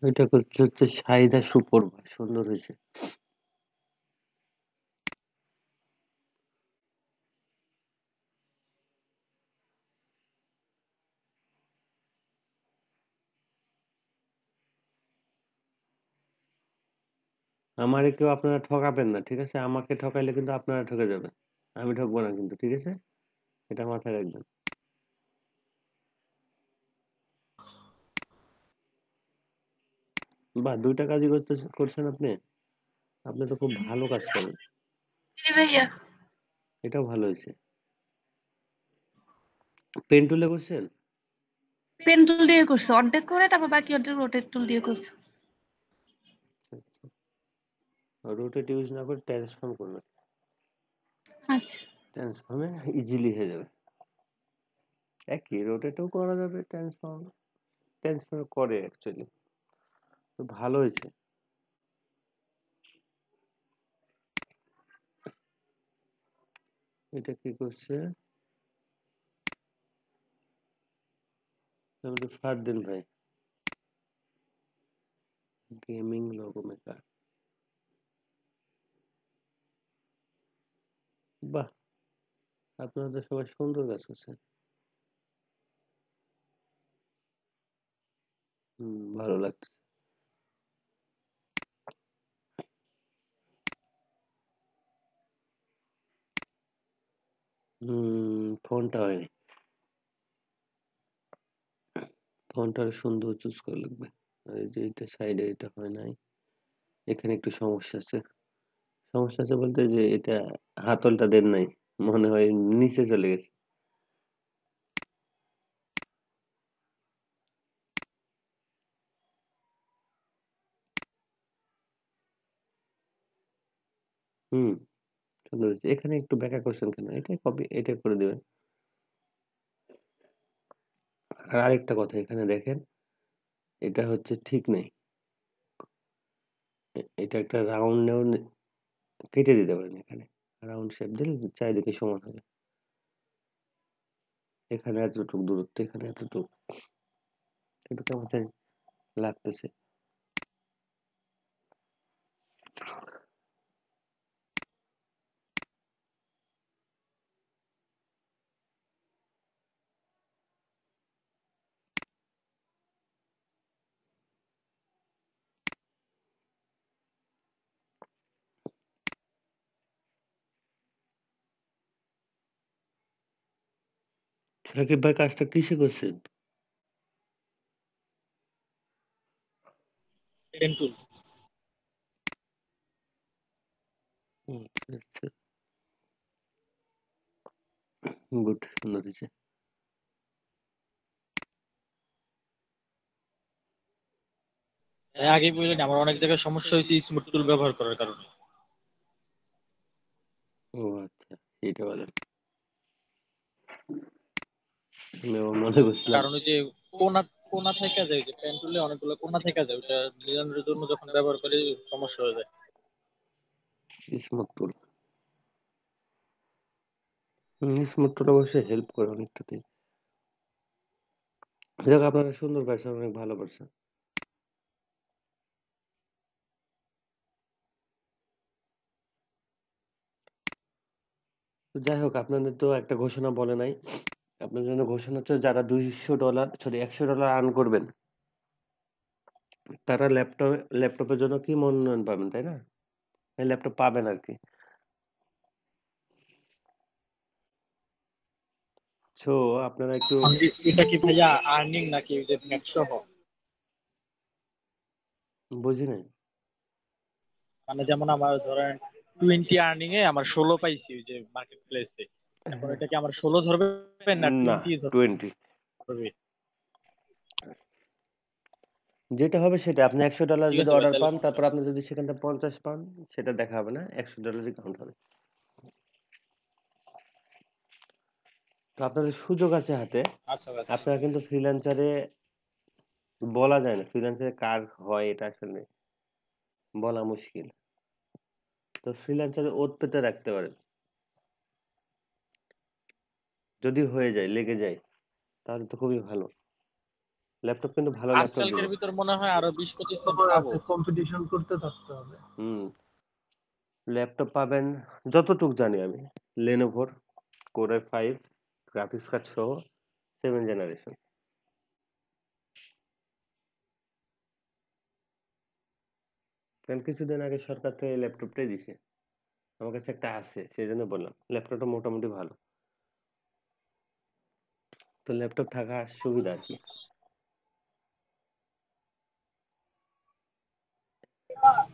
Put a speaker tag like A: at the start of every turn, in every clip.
A: এটা করছে হচ্ছে সাইদা সুপর্বা, সুন্দর হয়েছে। আমারে কেউ আপনারা ঠকাবেন না, ঠিক আছে? আমাকে ঠকাইলে কিন্তু আপনারা ঠকে যাবেন। আমি ঠকবো না কিন্তু, ঠিক আছে? এটা মাথায় রাখবেন। বাহ, দুইটা কাজই করছেন আপনি। আপনি তো খুব ভালো কাজ করেন।
B: জি ভাইয়া।
A: এটাও ভালো হয়েছে। পেন টুলে করছেন?
B: পেন টুল দিয়ে করছি অর্ধেক করে, তারপর বাকি অর্ধেক রোটেট টুল দিয়ে করছি।
A: রোটেট ইউজ না করে ট্রান্সফর্ম করবেন।
B: আচ্ছা।
A: ট্রান্সফর্মে ইজিলি হয়ে যাবে। একই রোটেটও করা যাবে, ট্রান্সফর্ম করে অ্যাকচুয়ালি। তো ভালো হয়েছে। এটা কি করছে? আমাদের ফারদিন ভাই, গেমিং লোগো মেকার। বাহ, আপনারা তো সবাই সুন্দর কাজ করছেন। ভালো লাগছে। ফোনটা হয়নি। ফোনটা আরো সুন্দর চুজ করা লাগবে। আর এই যে এটা সাইডে এটা হয় নাই। এখানে একটু সমস্যা আছে। সমস্যা আছে বলতে যে এটা হাতলটা দেন নাই। মনে হয় নিচে চলে গেছে। হুম, সুন্দর হয়েছে। এখানে একটু ব্যাকা করছেন কেন? এটাই কপি, এটাই করে দিবেন। আর আরেকটা কথা এখানে দেখেন, এটা হচ্ছে ঠিক নেই। এটা একটা রাউন্ড নেও, কেটে দিতে পারেন এখানে। রাউন্ড শেপ দিলে চারিদিকে সমান হবে। এখানে এতটুকু দূরত্ব, এখানে এতটুকু। এটা কেমন জানি লাগতেছে। সাকিব ভাই কাজটা কিসে করছেন?
C: Pen tool.
A: আচ্ছা, আচ্ছা। গুড, সুন্দর হয়েছে।
C: আগে বললেন আমার অনেক জায়গায় সমস্যা হয়েছে স্মুথ টুল ব্যবহার করার কারণে।
A: ও আচ্ছা, এইটা বলেন। আমি আবার মনে করছিলাম।
C: কারণ ওই যে কোনা কোনা থেকে যায়, যে পেন টুলে অনেকগুলো কোনা থেকে যায়, ওটা মিলানোর জন্য যখন ব্যবহার করি সমস্যা হয়ে যায়।
A: স্মুথ টুল। স্মুথ টুল অবশ্যই হেল্প করে অনেকটাতেই। যাক, আপনারা সুন্দর পাইছেন, অনেক ভালো পারছেন। তো যাই হোক, আপনাদের তো একটা ঘোষণা বলে নাই। আপনার জন্য ঘোষণা হচ্ছে যারা $200, সরি $100 আর্ন করবেন, তারা ল্যাপটপের জন্য কি মনোনয়ন পাবেন, তাই না? ল্যাপটপ পাবেন আর কি। সো আপনারা একটু
C: এটা কি ভাইয়া আর্নিং নাকি ওই যে নেট সহ?
A: বুঝি নাই।
C: মানে যেমন আমার ধরেন 20 আর্নিং এ আমার 16 পাইছি ওই যে মার্কেট প্লেসে। এখন
A: হ্যাঁ,
C: এটা কি আমার 16 ধরবে না
A: না,
C: 20
A: 20
C: ধরবে?
A: যেটা হবে সেটা। আপনি $100
C: ঠিক
A: যদি
C: আছে ভাই,
A: অর্ডার
C: তাহলে
A: পান,
C: সমস্যা
A: তারপর
C: নেই।
A: আপনি যদি সেখান থেকে 50 পান, সেটা দেখা হবে না, $100 কাউন্ট হবে। তো আপনাদের সুযোগ আছে হাতে।
C: আচ্ছা ভাই, থ্যাংক
A: আপনারা
C: ইউ।
A: কিন্তু ফ্রিল্যান্সারে বলা যায় না, ফ্রিল্যান্সারে কার হয় এটা আসলে বলা মুশকিল। তো ফ্রিল্যান্সারে ওত পেতে রাখতে পারেন। যদি হয়ে যায়, লেগে যায়, তাহলে তো খুবই ভালো। ল্যাপটপ কিন্তু ভালো ল্যাপটপ দিব।
C: আজকালকের ভিতর মনে হয় আরো 20-25 সেন্ট
D: খবর
C: পাবো।
D: আছে, কম্পিটিশন করতে থাকতে হবে।
A: ল্যাপটপ পাবেন যতটুক জানি আমি, লেনোভোর কোর i5 গ্রাফিক্স কার্ড সহ 7 জেনারেশন। কারণ কিছুদিন আগে সরকার থেকে এই ল্যাপটপটাই দিছে, আমার কাছে একটা আছে, সেই জন্য বললাম ল্যাপটপটা মোটামুটি ভালো। তো ল্যাপটপ থাকা সুবিধা আর কি।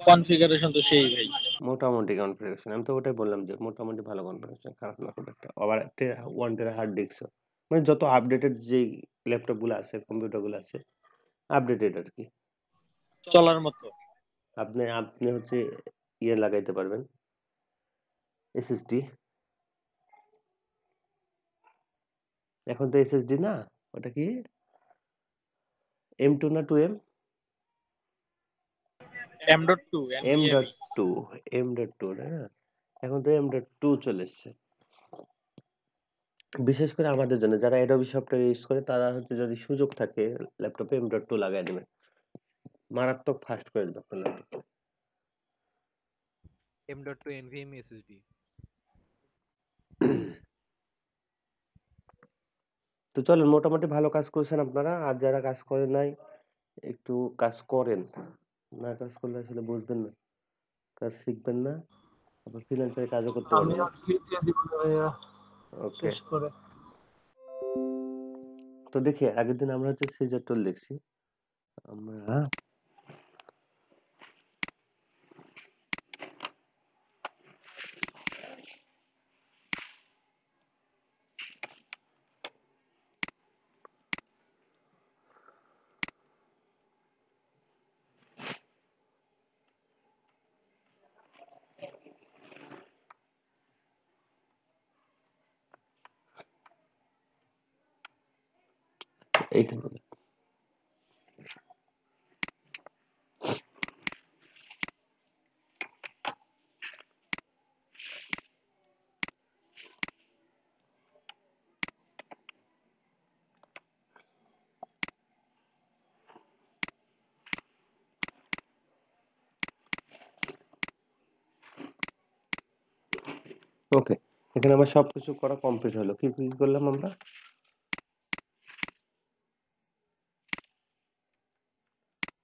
C: কনফিগারেশন তো সেই ভাই।
A: মোটামুটি কনফিগারেশন, আমি তো ওটাই বললাম যে মোটামুটি ভালো কনফিগারেশন, খারাপ না খুব একটা। আবার 1 টেরা হার্ড ডিস্ক, মানে যত আপডেটেড যেই ল্যাপটপ গুলো আছে, কম্পিউটার গুলো আছে, আপডেটেড আর কি।
C: চলার মতো।
A: আপনি আপনি হচ্ছে ইয়ে লাগাইতে পারবেন, এসএসডি। এখন তো এসএসডি না, ওটা কি M2 না 2M?
C: M.2 NVMe।
A: M.2 M.2 না, এখন তো M.2 চলে এসছে। বিশেষ করে আমাদের জন্য যারা অ্যাডোবি সফটওয়্যার ইউজ করে, তারা হচ্ছে যদি সুযোগ থাকে ল্যাপটপে M.2 লাগাই দেবেন, মারাত্মক ফাস্ট করে দেবে আপনার ল্যাপটপ।
E: M.2 NVMe SSD।
A: তো চলেন, মোটামুটি ভালো কাজ করছেন আপনারা, আর যারা কাজ করেন নাই একটু কাজ করেন, না কাজ করলে আসলে বুঝবেন না, কাজ শিখবেন না, আবার ফ্রিল্যান্সারে কাজও করতে
D: আমি
A: পারবেন না।
D: আজকে দিয়ে দিব ভাইয়া
A: ওকে,
D: শেষ করে।
A: তো দেখি আগের দিন আমরা হচ্ছে সিজার টুল দেখছি আমরা। এইটা বলে ওকে। এখানে আমার সবকিছু করা কমপ্লিট হলো। কি কি করলাম আমরা?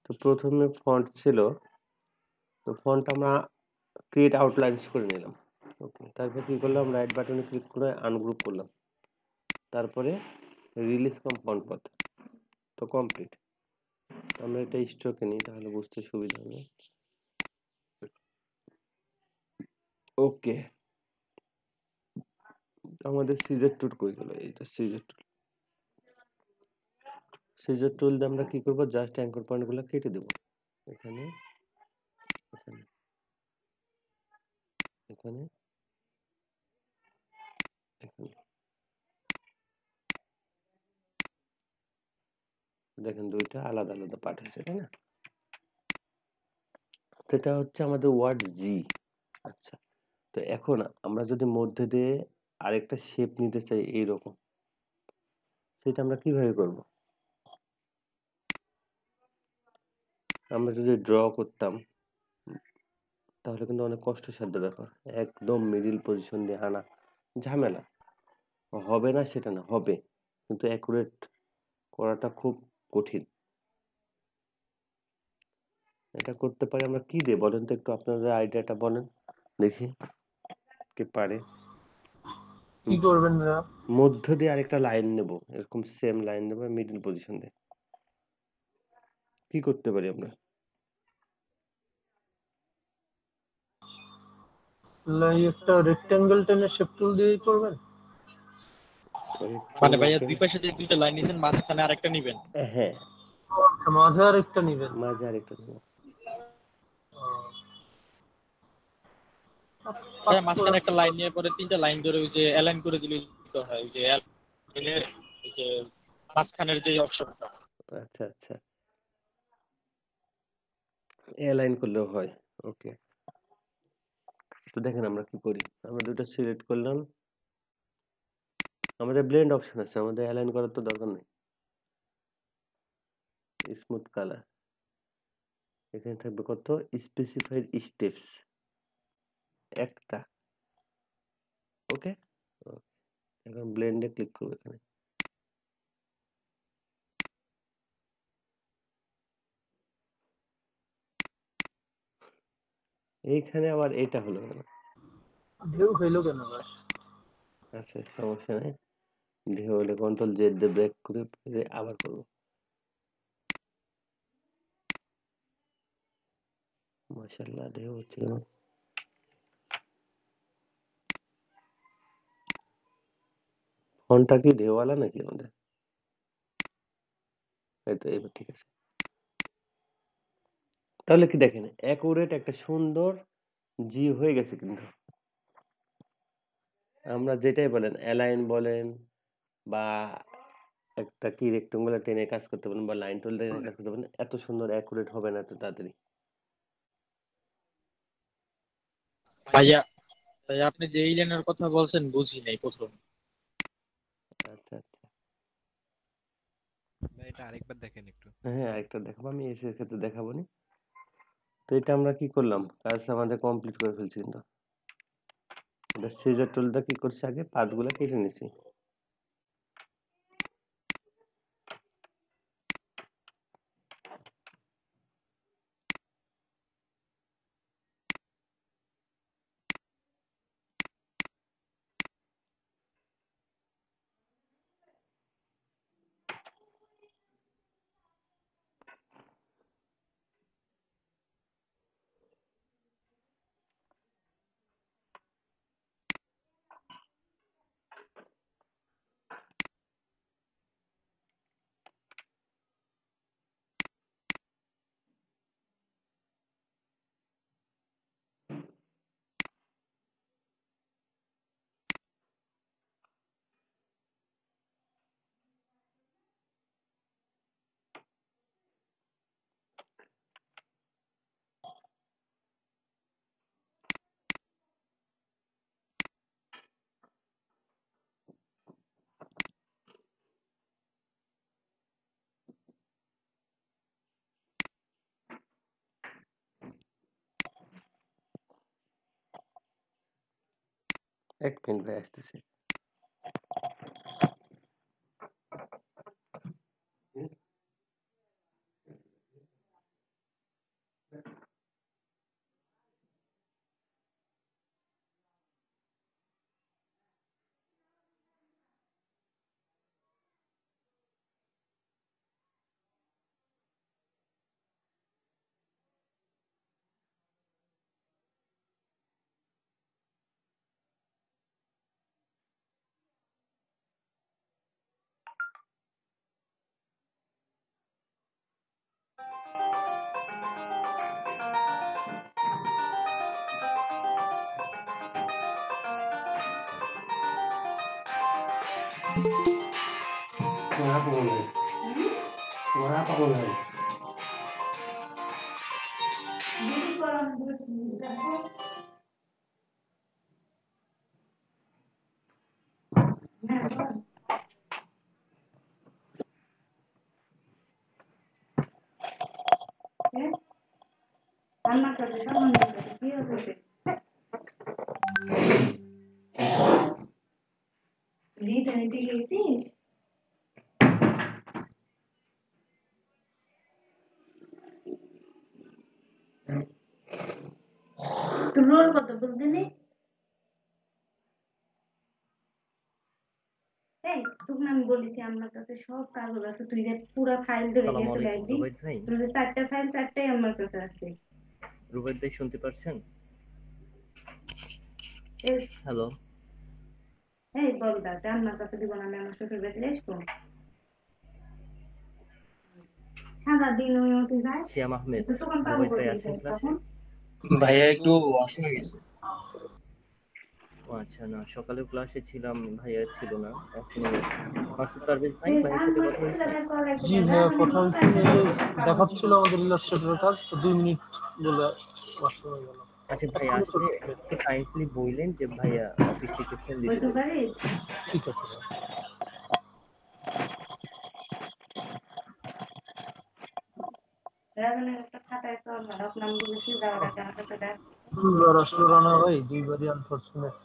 A: তো প্রথমে ফন্ট ছিল, তো ফন্ট আমরা ক্রিয়েট আউটলাইনস করে নিলাম। ওকে, তারপর কি করলাম, রাইট বাটনে ক্লিক করে আনগ্রুপ করলাম, তারপরে রিলিজ ফ্রম ফন্ট পাথ, তো কমপ্লিট। আমরা এটা স্ট্রোকে নিই, তাহলে বুঝতে সুবিধা হবে। ওকে, আমাদের সিজার টুল কই গেল? এইটা সিজার টুল। সিজার টুল দিয়ে আমরা কি করব, জাস্ট অ্যাঙ্কর পয়েন্টগুলো কেটে দেব। এখানে এখানে এখানে এখানে দেখেন দুইটা আলাদা আলাদা পার্ট হয়েছে, তাই না? সেটা হচ্ছে আমাদের ওয়ার্ড জি। আচ্ছা, তো এখন আমরা যদি মধ্যে দিয়ে আরেকটা শেপ নিতে চাই এইরকম, সেটা আমরা কিভাবে করব? আমরা যদি ড্র করতাম তাহলে কিন্তু অনেক কষ্টসাধ্য ব্যাপার, একদম মিডিল পজিশন দিয়ে আনা ঝামেলা। হবে না সেটা না, হবে, কিন্তু অ্যাকুরেট করাটা খুব কঠিন। এটা করতে পারি আমরা কি দিয়ে বলেন তো, একটু আপনাদের আইডিয়াটা বলেন দেখি, কে পারে?
D: কি করবেন ভাইয়া?
A: মধ্য দিয়ে আরেকটা লাইন নেব, এরকম সেম লাইন নেব মিডল পজিশন দিয়ে, কি করতে পারি আমরা?
D: একটা রেক্ট্যাঙ্গেল টেনে শেপ টুল দিয়েই করবেন?
C: মানে ভাইয়া দুই পাশে যে দুইটা লাইন নিছেন, মাঝখানে আরেকটা নিবেন।
A: হ্যাঁ,
D: আচ্ছা, মাঝে আর একটা নিবেন।
A: মাঝে আরেকটা নেব।
C: ভাইয়া মাঝখানে একটা লাইন নিয়ে পরে তিনটা লাইন ধরে ওই যে অ্যালাইন করে দিলে তো হয়, ওই যে অ্যালাইনের ওই যে মাঝখানের যে অপশনটা।
A: আচ্ছা আচ্ছা, অ্যালাইন করলেও হয়। ওকে, তো দেখেন আমরা কি করি, আমরা দুটো সিলেক্ট করলাম, আমাদের ব্লেন্ড অপশন আছে, আমাদের অ্যালাইন করার তো দরকার নেই। স্মুথ কালার, এখানে থাকবে কত স্পেসিফাইড স্টেপস একটা। ওকে, এখন ব্লেন্ডে ক্লিক করবো এখানে। এইখানে আবার এটা হলো না।
D: ঢেউ হইলো কেন ভাই?
A: আচ্ছা সমস্যা নেই, ঢেউ হলে কন্ট্রোল জেড দিয়ে ব্রেক করে ফিরে আবার করবো। মাশাআল্লাহ ঢেউ হচ্ছে কেন? ফোনটা কি ঢেউওয়ালা নাকি আমাদের? এই তো এবার ঠিক আছে। তাহলে কি দেখেন অ্যাকুরেট একটা সুন্দর জি হয়ে গেছে কিন্তু। আমরা যেটাই বলেন অ্যালাইন বলেন বা একটা কি রেক্টেঙ্গুলার টেনে কাজ করতে পারেন বা লাইন টুল টেনে কাজ করতে পারেন, এত সুন্দর অ্যাকুরেট হবে না এত তাড়াতাড়ি।
C: ভাইয়া ভাইয়া আপনি যে এই লাইনের কথা বলছেন বুঝি নাই প্রথম।
A: আচ্ছা আচ্ছা,
E: ভাই এটা আরেকবার দেখেন একটু।
A: হ্যাঁ আরেকটা দেখাবো, আমি এসের ক্ষেত্রে দেখাবো নি। তো এটা আমরা কি করলাম, কাজ আমাদের কমপ্লিট করে ফেলছি কিন্তু। এটা সিজার টুলটা কি করছি, আগে পাতগুলো কেটে নিছি। এক মিনিট ভাই আসতেছি। তোমার আপা মনে হয়, তোমার আপা মনে হয়। আমার কাছে সামান্য কাছে কি হচ্ছে লিড আনতে গেছিস? তোর রোল কত বলদিনি? এই তোকে আমি বলেছি আমার কাছে সব কাগজ আছে, তুই যে পুরো ফাইল ধরে গেছে ব্যাগ দি, তোর যে 4টা ফাইল 4টাই আমার কাছে আছে।
F: রুবাইদ ভাই শুনতে পারছেন? হ্যালো,
B: এই বল দাদা আমার কাছে দিব না, আমি আমার শ্বশুর বাড়িতে আসবো সারাদিন ওই মতো যায়
F: সিয়াম আহমেদ,
B: তো তখন পাবো
F: রুবাইদ ভাই
B: কোথায়
F: আছেন ক্লাসে?
B: তখন?
G: ভাইয়া একটু ওয়াশরুমে গেছে।
F: ও আচ্ছা, না সকালে ক্লাসে ছিলাম, ভাইয়া ছিল না। এখন মাসুদ পারভেজ নাই,
B: এই
F: ভাইয়ের সাথে
B: আমার
F: কথা হয়েছে?
B: ছেলেরা করে
D: জি
B: দাদা
D: ভাইয়া,
B: আমি
D: কথা হয়েছে যে দেখাচ্ছিল আমাদের ইলাস্ট্রেটরের কাজ, তো 2 মিনিট বলে ওয়াশরুমে গেল।
F: আচ্ছা ভাইয়া আসলে একটু কাইন্ডলি বললেন যে ভাইয়া অফিস থেকে ফোন দিতে
B: বলতে
F: বলছে।
B: পারিস?
D: ঠিক আছে ভাইয়া। দুইবার আসলে রানা ভাই, দুইবারই আনফরচুনেট।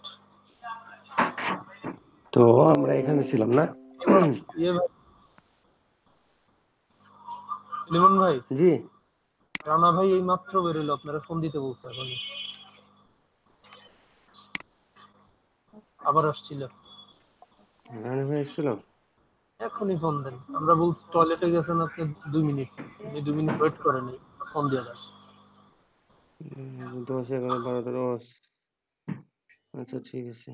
A: তো আমরা এখানে ছিলাম না?
D: ইয়ে ভাই, লিমন ভাই,
A: জি,
D: রানা ভাই এই মাত্র বেরোলো, আপনারা ফোন দিতে বলছে এখনই, আবার আসছিল।
A: রানা ভাই এসেছিল?
D: এখনই ফোন দেন, আমরা বলছি টয়লেটে গেছেন আপনি 2 মিনিট, উনি 2 মিনিট ওয়েট করেন, ফোন দিয়ে দেন।
A: 10, 11, 12, 13। আচ্ছা ঠিক আছে,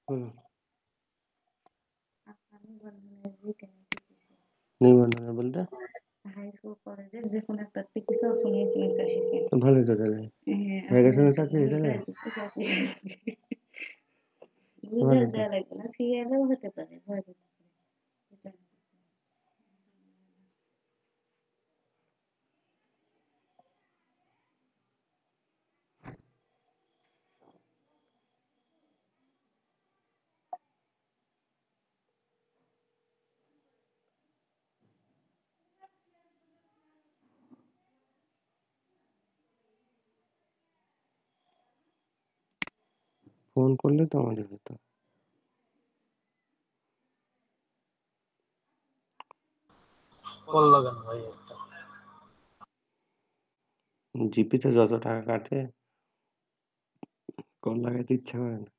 A: বলো। নিবন্ধন বলতে তো ভালোই তো তাহলে হয়ে গেছে না চাকরি এখানে, ভালোই তো। ফোন করলে তো আমাদের হতো।
D: কল লাগান ভাই একটা।
A: জিপিতে যত টাকা কাটে কল লাগাইতে ইচ্ছা করে না।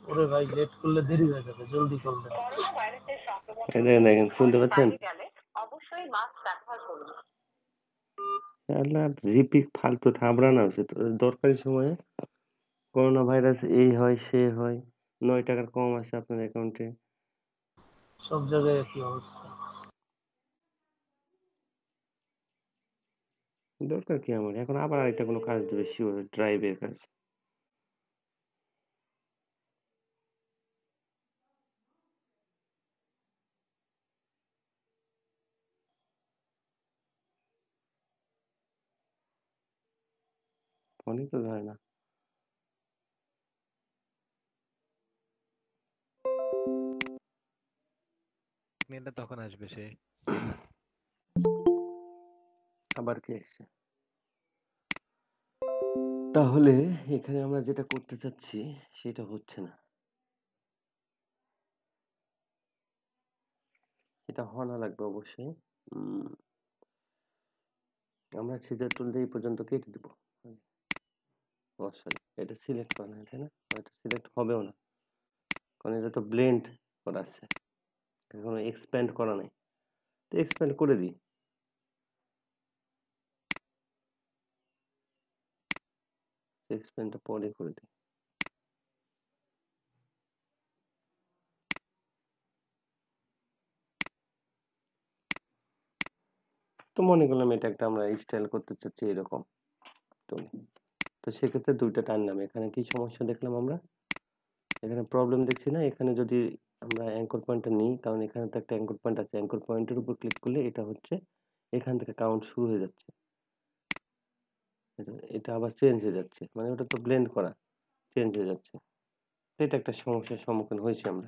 D: ওরে ভাই, লেট করলে দেরি হয়ে যাবে, জলদি কল দেন।
A: এই দেখেন দেখেন, শুনতে পাচ্ছেন? আল্লাহ, জিপি ফালতু থাবড়া না হচ্ছে তো, দরকারি সময়ে করোনা ভাইরাস এই হয় সে হয়, 9 টাকার কম আছে আপনার অ্যাকাউন্টে।
D: সব জায়গায় একই অবস্থা।
A: দরকার কি আমার এখন আবার আরেকটা কোনো কাজ দেবে, শিওর ড্রাইভের কাজ। ফোনই তো ধরে না।
E: মেয়েটা তখন আসবে সে।
A: আবার কে এসছে? তাহলে এখানে আমরা যেটা করতে চাচ্ছি সেটা হচ্ছে না, এটা হওয়া লাগবে অবশ্যই। আমরা সিজার টুল দিয়ে এই পর্যন্ত কেটে দিব। সরি, এটা সিলেক্ট করা নাই তাই না? এটা সিলেক্ট হবেও না, কারণ এটা তো ব্লেন্ড করা আছে, এখনো এক্সপ্যান্ড করা নাই। তো এক্সপ্যান্ড করে দিই, এক্সপ্যান্ডটা পরে করে দিই। তো মনে করলাম এটা একটা আমরা স্টাইল করতে চাচ্ছি এরকম টুল। তো সেক্ষেত্রে দুইটা টানলাম। এখানে কি সমস্যা দেখলাম আমরা? এখানে প্রবলেম দেখছি না। এখানে যদি আমরা অ্যাঙ্কর পয়েন্টটা নিই, কারণ এখানে তো একটা অ্যাঙ্কর পয়েন্ট আছে, অ্যাঙ্কর পয়েন্টের উপর ক্লিক করলে এটা হচ্ছে এখান থেকে কাউন্ট শুরু হয়ে যাচ্ছে। এটা আবার চেঞ্জ হয়ে যাচ্ছে, মানে ওটা তো ব্লেন্ড করা, চেঞ্জ হয়ে যাচ্ছে। এটা একটা সমস্যার সম্মুখীন হয়েছি আমরা,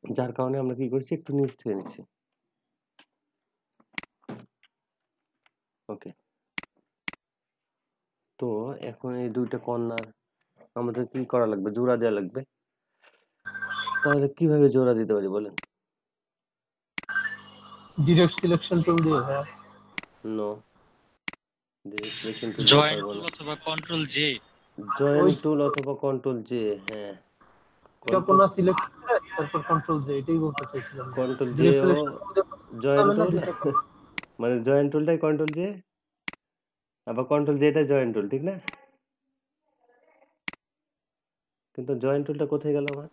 A: যার কারণে আমরা কি করছি, একটু নিচ থেকে নিচ্ছি। ওকে, তো এখন এই দুইটা কর্নার আমাদের কি করা লাগবে, জোড়া দেওয়া লাগবে। তাহলে কিভাবে জোড়া দিতে পারি বলেন?
D: ডিরেক্ট সিলেকশন টুল দিয়ে, হ্যাঁ।
A: নো, ডিরেক্ট সিলেকশন টুল দিয়ে
C: জয়েন্ট
A: পারবো
C: টুল
A: না।
C: অথবা কন্ট্রোল জে।
A: জয়েন্ট
D: ওই
A: টুল অথবা কন্ট্রোল জে, হ্যাঁ।
D: এটা কোন সিলেক্ট করে তারপর কন্ট্রোল জে, এটাই বলতে চাইছিলাম।
A: কন্ট্রোল জে
D: ডিরেক্ট
A: ও
D: সিলেকশন
A: জয়েন্ট
D: হবে না
A: টুল,
D: দুটো।
A: মানে জয়েন্ট টুলটাই কন্ট্রোল জে, আবার কন্ট্রোল জেটা জয়েন্ট টুল, ঠিক না? কিন্তু জয়েন্ট টুলটা কোথায় গেল আমার?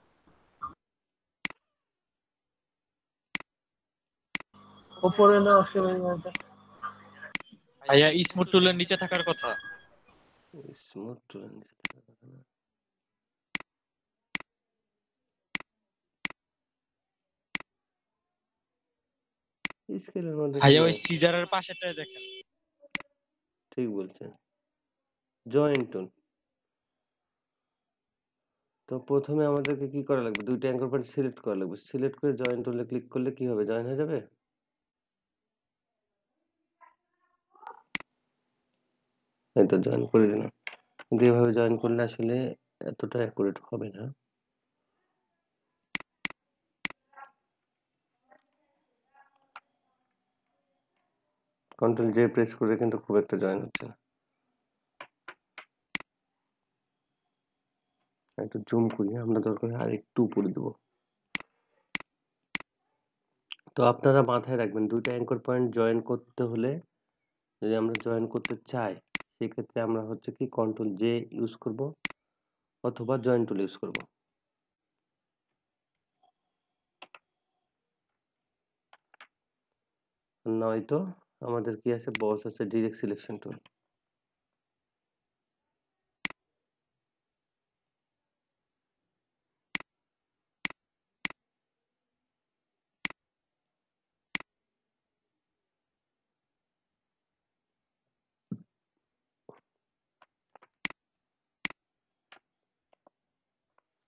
D: উপরে না আসে ভাই এটা।
C: ভাইয়া স্মুথ টুলের নিচে থাকার কথা।
A: স্মুথ টুলের নিচে থাকার কথা না। স্কেলের মধ্যে তো
C: ভাইয়া ওই
A: নাই।
C: সিজারের পাশেটায় দেখেন।
A: ঠিক বলছেন, জয়েন্ট টুল। তো প্রথমে আমাদেরকে কি করা লাগবে, দুইটা অ্যাঙ্কর পয়েন্ট সিলেক্ট করা লাগবে। সিলেক্ট করে জয়েন্ট টুলে ক্লিক করলে কি হবে, জয়েন হয়ে যাবে। এই তো জয়েন করে দিলাম। কিন্তু এভাবে জয়েন করলে আসলে এতটা অ্যাকুরেট হবে না। কন্ট্রোল জে প্রেস করে কিন্তু খুব একটা জয়েন হচ্ছে না। একটু জুম করি, আমরা দরকার আর একটু উপরে দেবো। তো আপনারা মাথায় রাখবেন, দুইটা অ্যাঙ্কর পয়েন্ট জয়েন করতে হলে, যদি আমরা জয়েন করতে চাই সেক্ষেত্রে আমরা হচ্ছে কি কন্ট্রোল জে ইউজ করব অথবা জয়েন টুল ইউজ করব। নয়তো আমাদের কি আছে, বস আছে ডিরেক্ট সিলেকশন টুল।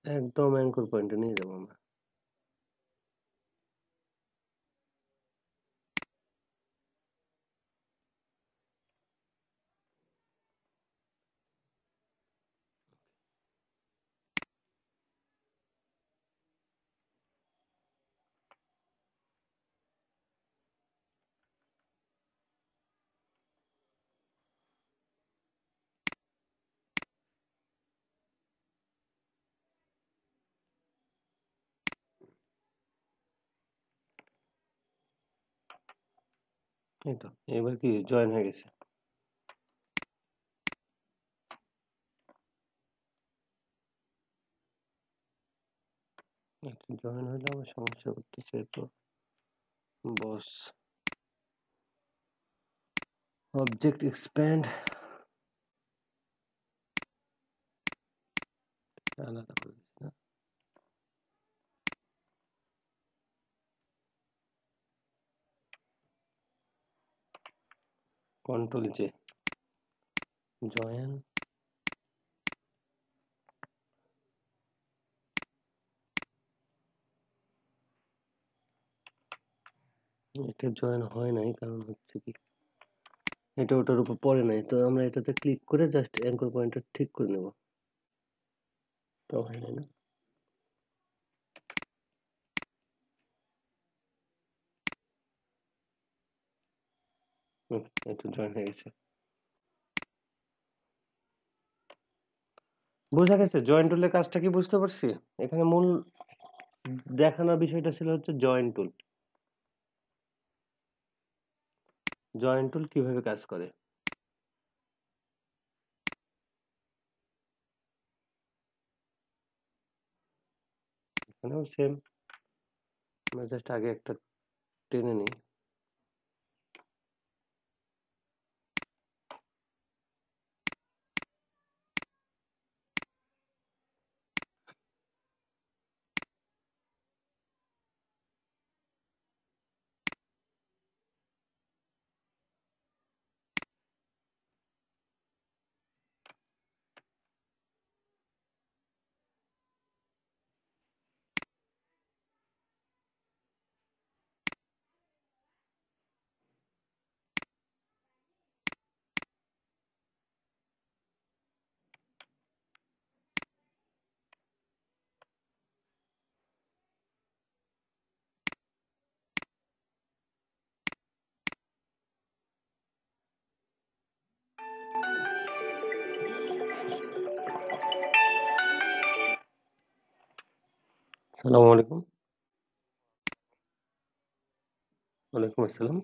A: একদম অ্যাঙ্কর পয়েন্টে নিয়ে যাবো আমরা। এই তো এবার কি জয়েন হয়ে গেছে। জয়েন হলে আমার সমস্যা করতেছে তো। বস অবজেক্ট এক্সপ্যান্ড আলাদা করে দিচ্ছি না। কন্ট্রোল জে জয়েন, এটা জয়েন হয় নাই, কারণ হচ্ছে কি এটা ওটার উপর পড়ে নাই, তো আমরা এটাতে ক্লিক করে জাস্ট অ্যাঙ্কর পয়েন্টটা ঠিক করে নেব। তো হয় নাই না। এটা জয়েন হয়ে গেছে। বোঝা গেছে জয়েন টুলের কাজটা কি, বুঝতে পারছি। এখানে মূল দেখানোর বিষয়টা ছিল হচ্ছে জয়েন টুল। জয়েন টুল কিভাবে কাজ করে। এখানেও সেম, আমরা জাস্ট আগে একটা টেনে নিই। আসসালামু আলাইকুম। ওয়ালাইকুম আসসালাম।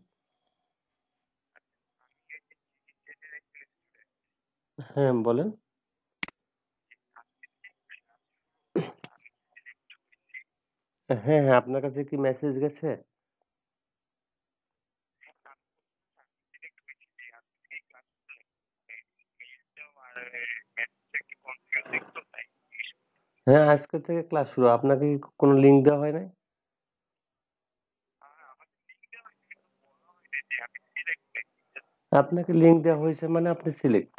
A: হ্যাঁ বলেন। হ্যাঁ হ্যাঁ, আপনার কাছে কি মেসেজ গেছে? হ্যাঁ, আজকে থেকে ক্লাস শুরু। আপনাকে কি কোনো লিঙ্ক দেওয়া হয় নাই? আপনাকে লিঙ্ক দেওয়া হয়েছে মানে আপনি সিলেক্ট।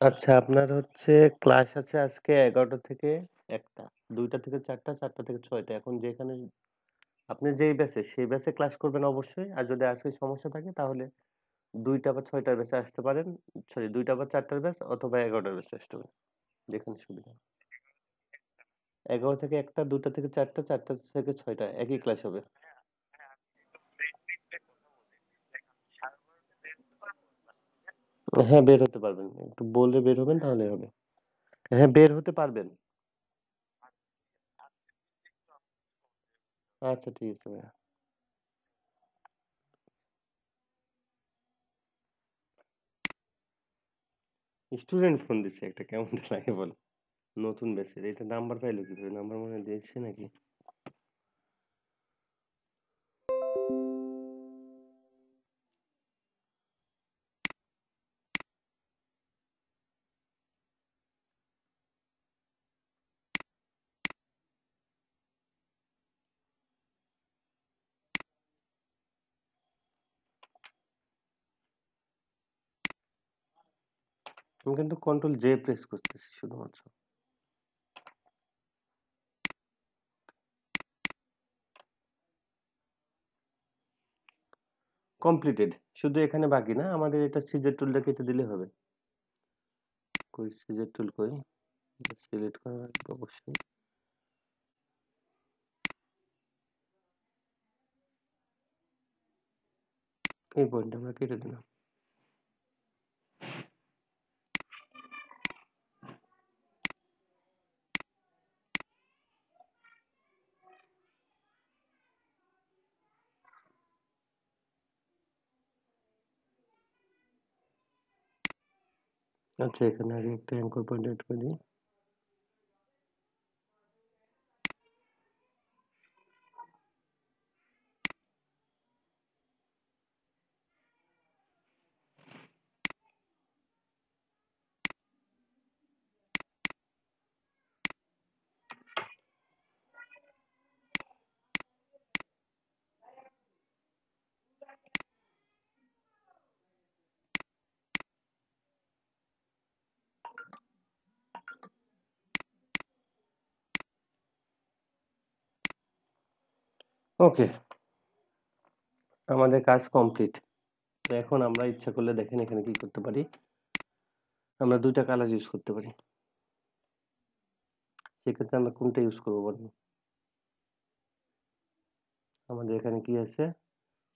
A: আচ্ছা, আপনার হচ্ছে ক্লাস আছে আজকে 11টা থেকে একটা, 2টা থেকে 4টা, 4টা থেকে 6টা। এখন যেখানে আপনি যেই ব্যাচে সেই ব্যাচে ক্লাস করবেন অবশ্যই। আর যদি আজকে সমস্যা থাকে তাহলে 2টা বা 6টার ব্যাচে আসতে পারেন। সরি 2টা বা 4টার ব্যাচ অথবা 11টার ব্যাচে আসতে পারেন। যেখানে সুবিধা। 11 থেকে 1টা, 2টা থেকে 4টা, 4টা থেকে 6টা একই ক্লাস হবে। হ্যাঁ, বের হতে পারবেন। একটু বলে বের হবেন তাহলেই হবে। হ্যাঁ, বের হতে পারবেন। আচ্ছা ঠিক আছে ভাইয়া। স্টুডেন্ট ফোন দিচ্ছে একটা, কেমন লাগে বলো? নতুন ব্যাচের। এটা নাম্বার পাইলো কিভাবে? নাম্বার মনে হয় দিয়েছে নাকি? আমি কিন্তু কন্ট্রোল জে প্রেস করতেছি শুধুমাত্র। কমপ্লিটেড। শুধু এখানে বাকি না, আমাদের এটা সিজার টুলটা কেটে দিলে হবে। কই সিজার টুল কই? সিলেক্ট করা লাগবে অবশ্যই। এই পয়েন্টটা আমরা কেটে দিলাম। আচ্ছা এখানে আগে একটা অ্যাঙ্কর পয়েন্ট এড করে দিই। ওকে, আমাদের কাজ কমপ্লিট। তো এখন আমরা ইচ্ছা করলে দেখেন এখানে কি করতে পারি। আমরা 2টা কালার ইউজ করতে পারি। সেক্ষেত্রে আমরা কোনটা ইউজ করবো বলুন? আমাদের এখানে কি আছে?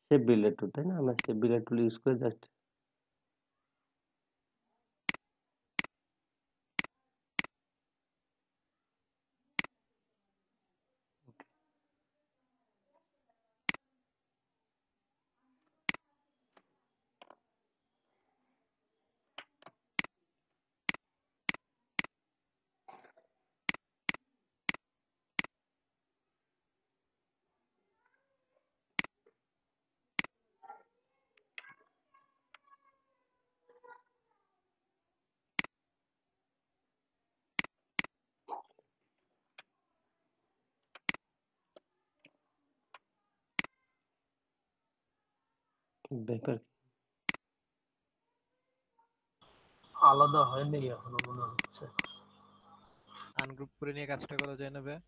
A: শেপ বিল্ডার টুল, তাই না? আমরা শেপ বিল্ডার টুল ইউজ করে জাস্ট ব্যাপার।
D: আলাদা হয়নি এখনো মনে হচ্ছে।
E: আনগ্রুপ করে নিয়ে কাজটা করা যায় না ভাই?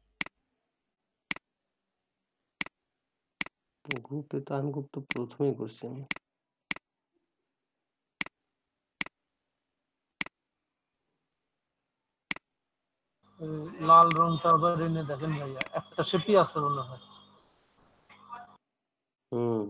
A: গ্রুপে তো আনগ্রুপ তো প্রথমেই করছি আমি।
D: এই লাল রংটা আবার এনে দেখেন ভাইয়া, একটা শেপই আছে মনে হয়।
A: হুম।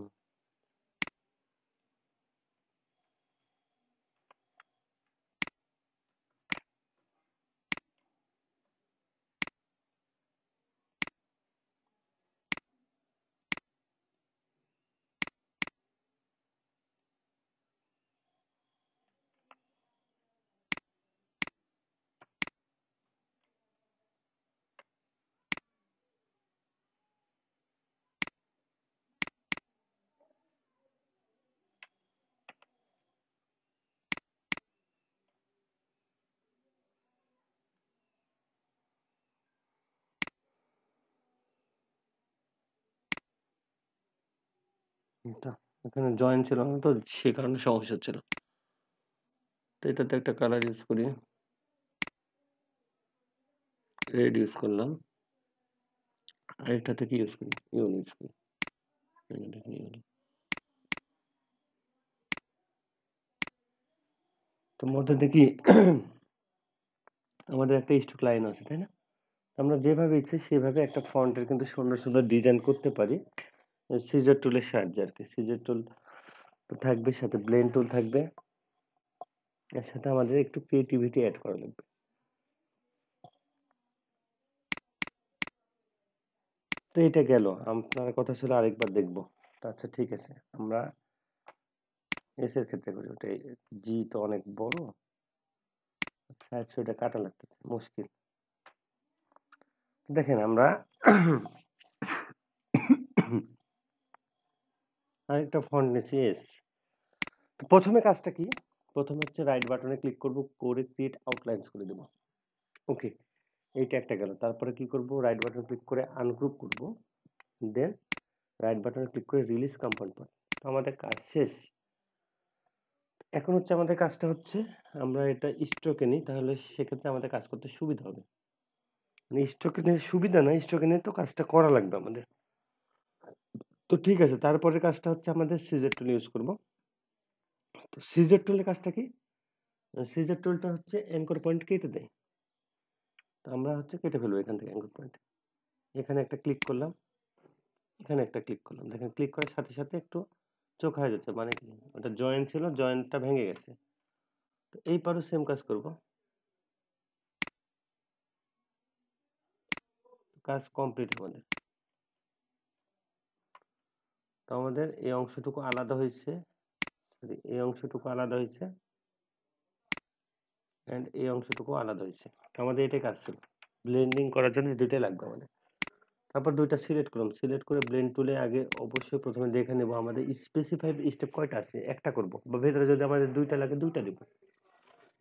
A: এটা এখানে জয়েন ছিল না তো, সে কারণে সমস্যা হচ্ছিল। তো এটাতে একটা কালার ইউজ করি। রেড ইউজ করলাম, আর এটাতে কি ইউজ করি? ইউল ইউজ করি। দেখুন ইউল। তো মধ্যে দেখি আমাদের একটা স্ট্রোক লাইন আছে, তাই না? আমরা যেভাবে ইচ্ছে সেভাবে একটা ফন্টের কিন্তু সুন্দর সুন্দর ডিজাইন করতে পারি সিজার টুলের সাহায্যে আর কি। সিজার টুল তো থাকবে, সাথে ব্লেন্ড টুল থাকবে, এর সাথে আমাদের একটু ক্রিয়েটিভিটি অ্যাড করা লাগবে। তো এটা গেল, আপনার কথা ছিল আরেকবার দেখবো। তো আচ্ছা ঠিক আছে, আমরা এস এর ক্ষেত্রে করি। ওটা জি তো অনেক বড়, আচ্ছা এটা কাটা লাগতেছে, মুশকিল। দেখেন আমরা আরেকটা ফন্ট নিচ্ছি এস। তো প্রথমে কাজটা কি? প্রথমে হচ্ছে রাইট বাটনে ক্লিক করব, করে ক্রিয়েট আউটলাইনস করে দেব। ওকে, এইটা একটা গেল। তারপরে কি করব? রাইট বাটন ক্লিক করে আনগ্রুপ করব, দেন রাইট বাটনে ক্লিক করে রিলিজ কম্পাউন্ড পাথ। তো আমাদের কাজ শেষ। এখন হচ্ছে আমাদের কাজটা হচ্ছে আমরা এটা স্ট্রোকে নিই, তাহলে সেক্ষেত্রে আমাদের কাজ করতে সুবিধা হবে। মানে স্ট্রোকে নিয়ে সুবিধা না, স্ট্রোকে নিয়ে তো কাজটা করা লাগবে আমাদের। তো ঠিক আছে, তারপরের কাজটা হচ্ছে আমাদের সিজার টুল ইউজ করব। তো সিজার টুলের কাজটা কি? সিজার টুলটা হচ্ছে অ্যাঙ্কর পয়েন্ট কেটে দেয়। তো আমরা হচ্ছে কেটে ফেলবো এখান থেকে অ্যাঙ্কর পয়েন্ট। এখানে একটা ক্লিক করলাম, এখানে একটা ক্লিক করলাম। দেখেন ক্লিক করার সাথে সাথে একটু চোখ হয়ে যাচ্ছে, মানে কি ওটা জয়েন্ট ছিল, জয়েন্টটা ভেঙে গেছে। তো এই পারও সেম কাজ করব। কাজ কমপ্লিট আমাদের। তো আমাদের এই অংশটুকু আলাদা হয়েছে, এই অংশটুকু আলাদা হয়েছে, এন্ড এই অংশটুকু আলাদা হয়েছে। আমাদের এটাই কাজ ছিল, ব্লেন্ডিং করার জন্য দুইটাই লাগবে আমাদের। তারপর দুইটা সিলেক্ট করলাম, সিলেক্ট করে ব্লেন্ড টুলে আগে অবশ্যই প্রথমে দেখে নেব আমাদের স্পেসিফাইড স্টেপ কয়টা আছে, একটা করব, বা ভেতরে যদি আমাদের দুইটা লাগে দুইটা দেব।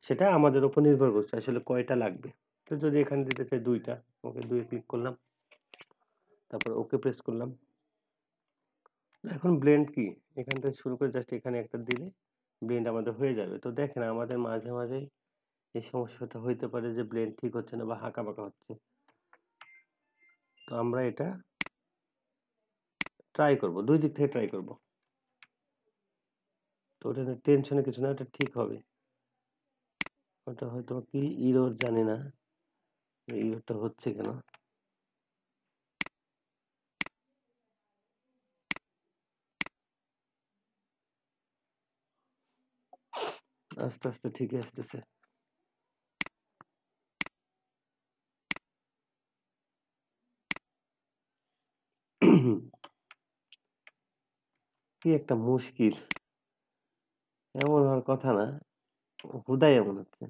A: সেটা আমাদের উপর নির্ভর করছে আসলে কয়টা লাগবে। তো যদি এখানে দিতে চাই দুইটা, ওকে দুইয়ে ক্লিক করলাম, তারপর ওকে প্রেস করলাম। এখন ব্লেন্ড কি, এখান থেকে শুরু করে জাস্ট এখানে একটা দিলে ব্লেন্ড আমাদের হয়ে যাবে। তো দেখেন আমাদের মাঝে মাঝে এই সমস্যাটা হইতে পারে যে ব্লেন্ড ঠিক হচ্ছে না বা হাঁকা বাঁকা হচ্ছে। তো আমরা এটা ট্রাই করব, দুই দিক থেকে ট্রাই করব। তো ওটা টেনশনে কিছু না, ওটা ঠিক হবে। ওটা হয়তো কি ইরোর জানি না, ইরোরটা হচ্ছে কেন। আস্তে আস্তে ঠিকই আসতেছে। কি একটা মুশকিল, এমন হওয়ার কথা না, হুদাই এমন হচ্ছে।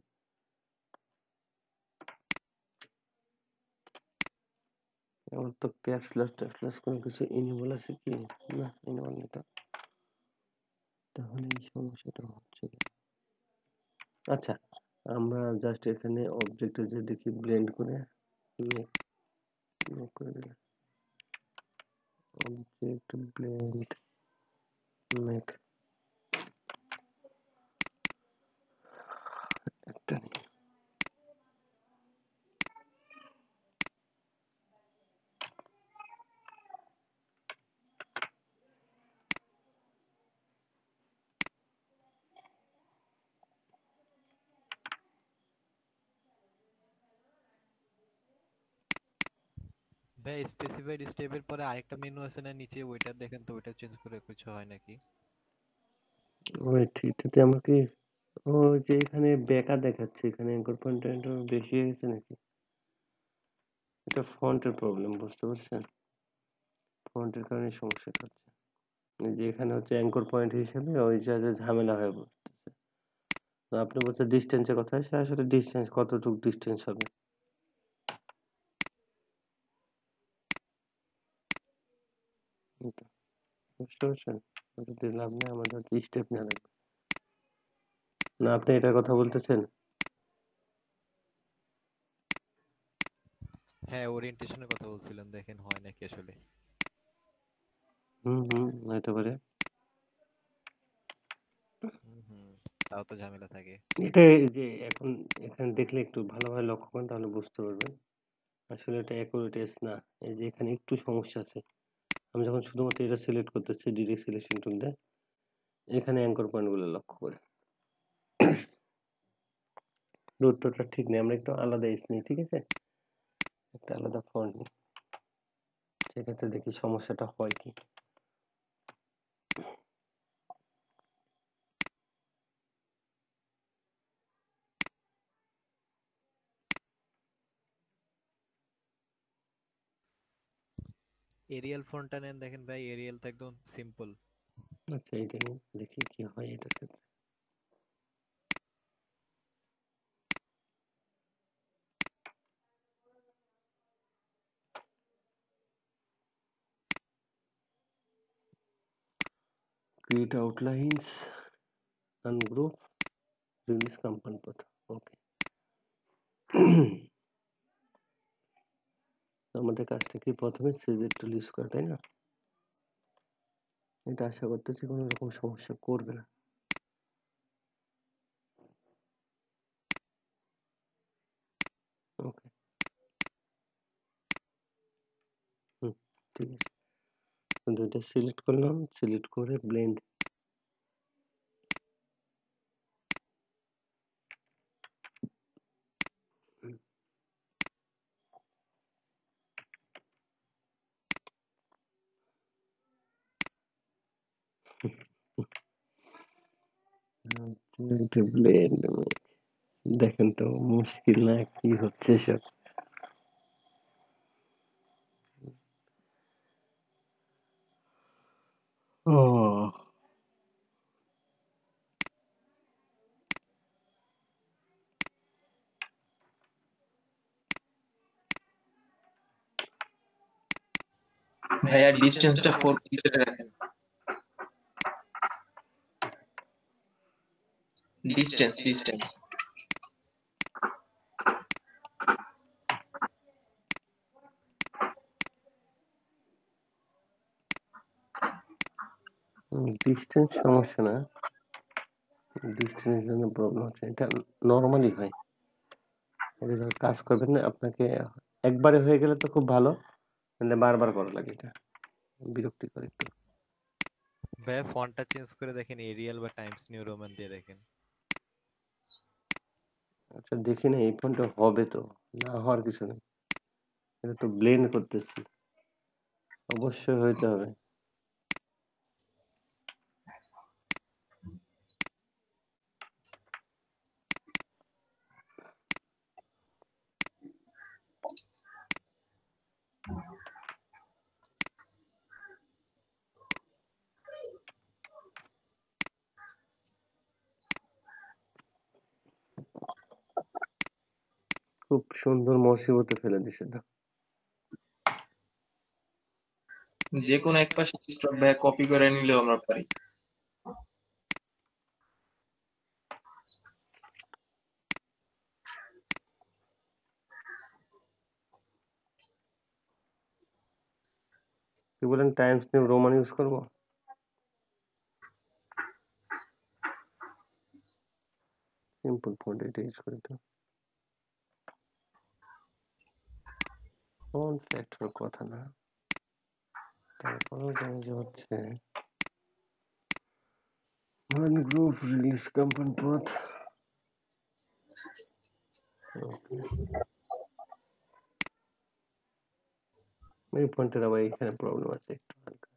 A: আমার তো ক্যাশলেস কোনো কিছু এনেবল আছে কি? না, এনেবল নেই তো। তাহলে এই সমস্যাটা হচ্ছে কেন? আচ্ছা, আমরা জাস্ট এখানে অবজেক্টে যে দেখি ব্লেন্ড করে মেক করে দিলাম, অবজেক্ট ব্লেন্ড মেক একটা নেই।
E: ভাই স্পেসিফাইড স্টেপের পরে আরেকটা মেনু আছে না নিচে, ওইটা দেখেন তো, ওইটা চেঞ্জ করে কিছু হয় নাকি?
A: ওয়েট, এটাতে আমাকে ও যে এখানে বেকার দেখাচ্ছে, এখানে অ্যাঙ্কর পয়েন্ট বেশি হয়ে গেছে নাকি? এটা ফন্টের প্রবলেম, বুঝতে পারছেন? ফন্টের কারণে সমস্যাটা হচ্ছে। এই যে এখানে হচ্ছে অ্যাঙ্কর পয়েন্ট হিসেবে ওই জায়গায় ঝামেলা হয়ে পড়তেছে। তো আপনি বলছেন ডিস্টেন্সের কথা, সে আসলে ডিস্টেন্স কতটুকু ডিস্টেন্স হবে? এটা বুঝতে পারছেন? ওটা দিয়ে লাভ নেই, আমাদের স্টেপ নেওয়া লাগবে। না আপনি এটার কথা বলতেছেন?
E: হ্যাঁ, ওরিয়েন্টেশনের কথা বলছিলাম, দেখেন হয় নাকি আসলে।
A: হতে পারে।
E: হুম, তাও তো ঝামেলা থাকে।
A: এটা এই যে এখন এখানে দেখলে একটু ভালোভাবে লক্ষ্য করেন, তাহলে বুঝতে পারবেন। আসলে এটা অ্যাকুরেট এজ না। এই যে এখানে একটু সমস্যা আছে। আমি যখন শুধুমাত্র এটা সিলেক্ট করতেছি ডিরেক্ট সিলেকশন টুল দিয়ে, এখানে অ্যাঙ্কর পয়েন্ট গুলো লক্ষ্য করে। দূরত্বটা ঠিক নেই, আমরা একটু আলাদা এজ নিই, ঠিক আছে? একটা আলাদা ফন্ট নিই, সেক্ষেত্রে দেখি সমস্যাটা হয় কি।
E: এরিয়াল ফন্টটা নেন, দেখেন ভাই এরিয়াল তো একদম সিম্পল।
A: আচ্ছা এটা নিই, দেখি কি হয় এটার ক্ষেত্রে। Create outlines, ungroup, release compound path. Okay. আমাদের কাজটা কি প্রথমে সিলেক্ট টুল ইউজ করা, তাই না? এটা আশা করতেছি কোনো রকম সমস্যা করবে না। ওকে, হুম, ঠিক আছে। দুইটা সিলেক্ট করলাম, সিলেক্ট করে ব্লেন্ড। ব্লেন্ড দেখেন তো মুশকিল না, কি হচ্ছে সব। ও
G: ভাইয়া ডিস্টেন্সটা 4 পিক্সেলে রাখেন। ডিস্টেন্স
A: ডিস্টেন্স সমস্যা না, ডিস্টেন্সের জন্য প্রবলেম হচ্ছে। এটা নর্মালি হয়, এটা যখন কাজ করবেন না আপনাকে একবারে হয়ে গেলে তো খুব ভালো, মানে বারবার করা লাগে, এটা বিরক্তিকর একটু।
E: ভাই ফন্টটা চেঞ্জ করে দেখেন এরিয়াল বা টাইমস নিউ রোমান দিয়ে দেখেন।
A: আচ্ছা দেখি না, এই ফোনটা হবে তো, না হওয়ার কিছু নেই। এটা তো ব্লেন্ড করতেছি, অবশ্যই হইতে হবে। খুব সুন্দর মুসিবতে ফেলে দিছে তো।
G: যে কোনো এক পাশে স্টপ ভাইয়া কপি করে নিলেও আমরা পারি।
A: কি বলেন, টাইমস নিউ রোমান ইউজ করবো? সিম্পল ফন্ট এটা ইউজ করি তো। ফন্ট ফ্যাক্টর কথা না, তারপরেও জানি যে হচ্ছে one group release compound path. এই ফন্টের আবার এখানে প্রবলেম আছে একটু হালকা।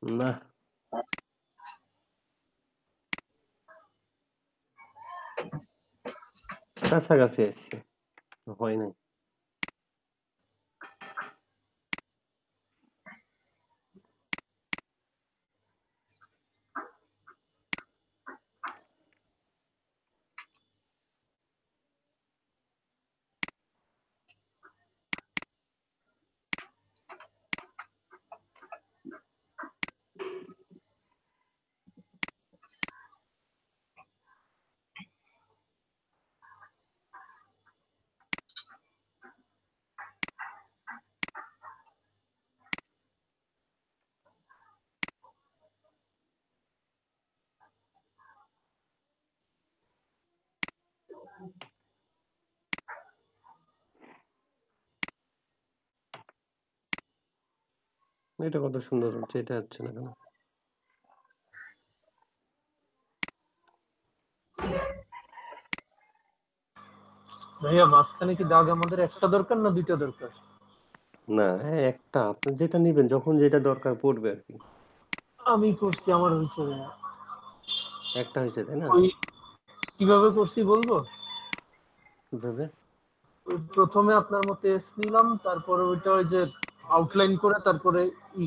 A: না, কাছাকাছি আসছে, হয় নাই। এটা কত সুন্দর হচ্ছে, এটা হচ্ছে না কেন?
D: ভাইয়া মাঝখানে কি দাগ আমাদের একটা দরকার না দুইটা দরকার?
A: না, হ্যাঁ একটা আপনি যেটা নিবেন যখন যেটা দরকার পড়বে আর কি।
D: আমি করছি, আমার হয়েছে ভাইয়া।
A: একটা হয়েছে তাই না?
D: ওই কিভাবে করছি বলবো?
A: কিভাবে?
D: ওই প্রথমে আপনার মতে এস নিলাম, তারপরে ওইটা ওই যে আউটলাইন করে তারপরে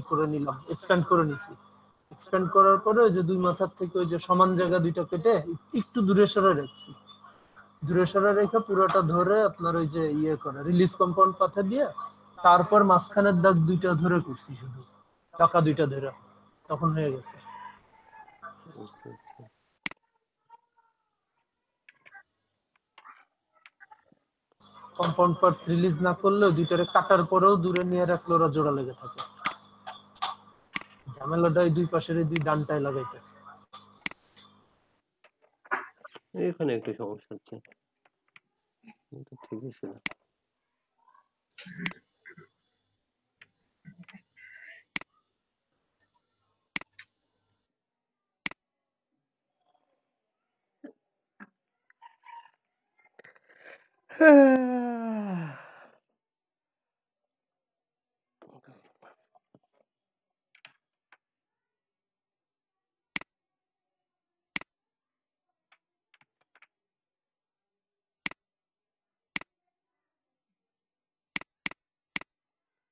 D: করে নিলাম, এক্সপ্যান্ড করে নিছি। এক্সপ্যান্ড করার পরে ওই যে দুই মাথার থেকে ওই যে সমান জায়গা দুইটা কেটে একটু দূরে সরে রাখছি। দূরে সরে রেখে পুরোটা ধরে আপনার ওই যে করে রিলিজ কম্পাউন্ড পাথর দিয়ে তারপর মাঝখানের দাগ দুইটা ধরে করছি, শুধু টাকা দুইটা ধরে, তখন হয়ে গেছে।
A: আচ্ছা, আচ্ছা।
D: কম্পাউন্ড পার্ট রিলিজ না করলেও দুইটারে কাটার পরেও দূরে নিয়ে রাখলে ওরা জোড়া লেগে থাকে। ঝামেলাটা এই দুই পাশের এই দুই ডানটায় লাগাইতেছে।
A: এখানে একটু সমস্যা হচ্ছে, কিন্তু ঠিকই ছিল।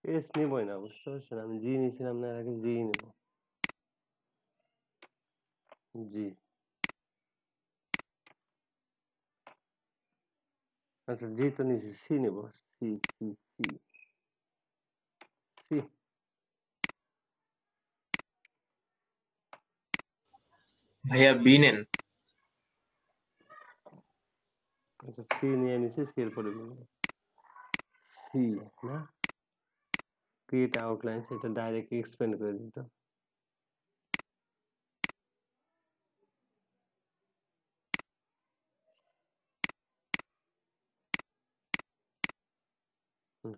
A: এস নিবই না, বুঝতে পারছেন? আমি জি নিয়েছিলাম না, এর আগে জি নেব। জি। আচ্ছা জি তো নিয়েছি, সি নেব। C C C C.
G: ভাইয়া বি নেন।
A: আচ্ছা সি নিয়ে নিছি, সি এর পরে সি না, ক্রিয়েট আউটলাইন সেটা ডাইরেক্ট এক্সপ্যান্ড করে দিত। হুম।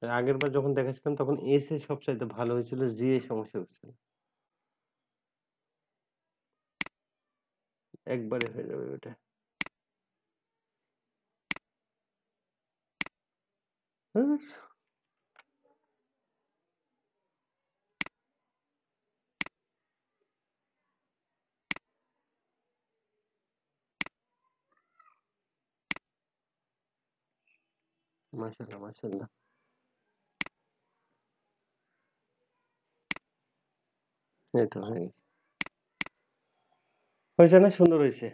A: আগের বার যখন দেখাচ্ছিলাম তখন এস এ সবচাইতে ভালো হয়েছিল, জি এ সমস্যা হচ্ছিল। একবারে হয়ে যাবে ওটা। মাশাআল্লাহ মাশাআল্লাহ। এই তো হয়ে গেছে। হয়েছে না? সুন্দর হয়েছে।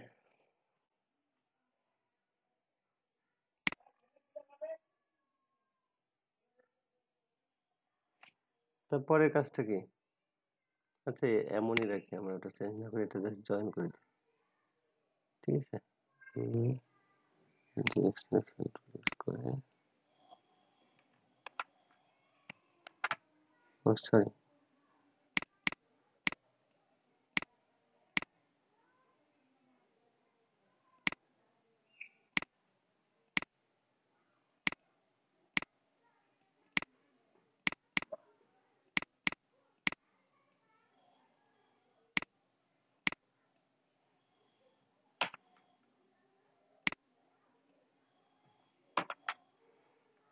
A: তারপরের কাজটা কি? আচ্ছা এমনই রাখি আমরা, ওটা চেঞ্জ না করে এটা জাস্ট জয়েন করে দিই। ঠিক আছে? করে ও সরি।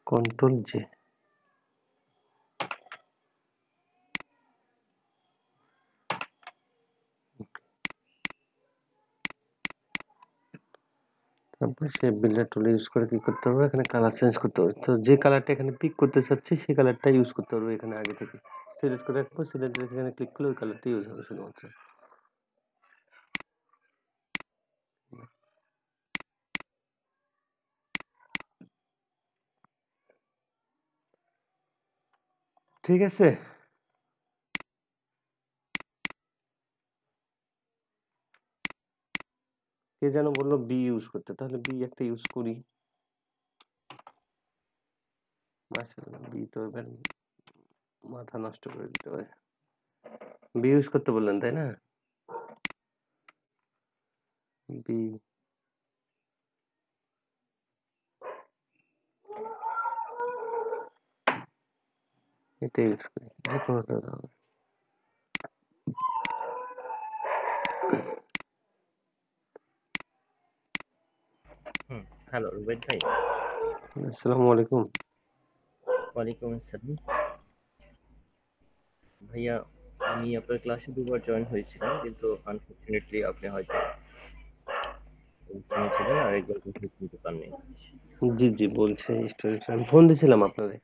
A: Control J. তারপর সে বিল্ডার টুল ইউজ করে কি করতে হবে, এখানে কালার চেঞ্জ করতে হবে। তো যে কালারটা এখানে পিক করতে চাচ্ছি সেই কালারটা ইউজ করতে হবে এখানে আগে থেকে। সিলেক্ট করে রাখবো, সিলেক্ট রেখে এখানে ক্লিক করলে ওই কালারটা ইউজ হবে শুধুমাত্র। ঠিক আছে? কে যেন বললো বি ইউজ করতে, তাহলে বি একটা ইউজ করি। মাশাআল্লাহ, বি তো এবার মাথা নষ্ট করে দিতে পারে। বি ইউজ করতে বললেন তাই না? বি এটা ইউজ করি, যে কোনোটা হবে।
F: হ্যালো রুবেদ ভাই।
A: আসসালামু আলাইকুম।
F: ওয়ালাইকুম আসসালাম। ভাইয়া আমি আপনার ক্লাসে দুবার জয়েন হয়েছিলাম, কিন্তু আনফরচুনেটলি আপনি হয়তো ওখানে ছিলেন আর একবার কথা শুনতে পাননি।
A: জি, জি বলছে স্টুডেন্ট। আমি ফোন দিছিলাম আপনারে।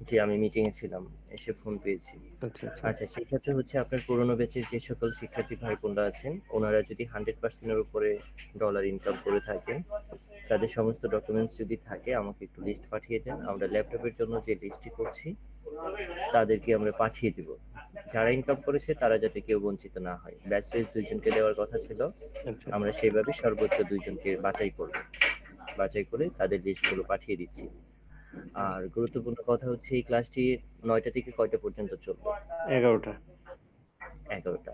F: জি, আমি মিটিং এ ছিলাম, এসে ফোন পেয়েছি।
A: আচ্ছা, আচ্ছা।
F: আচ্ছা, সেক্ষেত্রে হচ্ছে আপনার পুরোনো ব্যাচের যে সকল শিক্ষার্থী ভাই বোনরা আছেন, ওনারা যদি 100% এর উপরে ডলার ইনকাম করে থাকেন, তাদের সমস্ত ডকুমেন্টস যদি থাকে আমাকে একটু লিস্ট পাঠিয়ে দেন। আমরা ল্যাপটপের জন্য যে লিস্টটি করছি তাদেরকে আমরা পাঠিয়ে দিব। যারা ইনকাম করেছে তারা যাতে কেউ বঞ্চিত না হয়। ব্যাচ ওয়াইজ 2 জনকে দেওয়ার কথা ছিল,
A: আচ্ছা,
F: আমরা সেভাবে সর্বোচ্চ 2 জনকে বাছাই করব। বাছাই করে তাদের লিস্টগুলো পাঠিয়ে দিচ্ছি। আর গুরুত্বপূর্ণ কথা হচ্ছে এই ক্লাসটি 9টা থেকে কয়টা পর্যন্ত চলবে?
A: 11টা।
F: 11টা।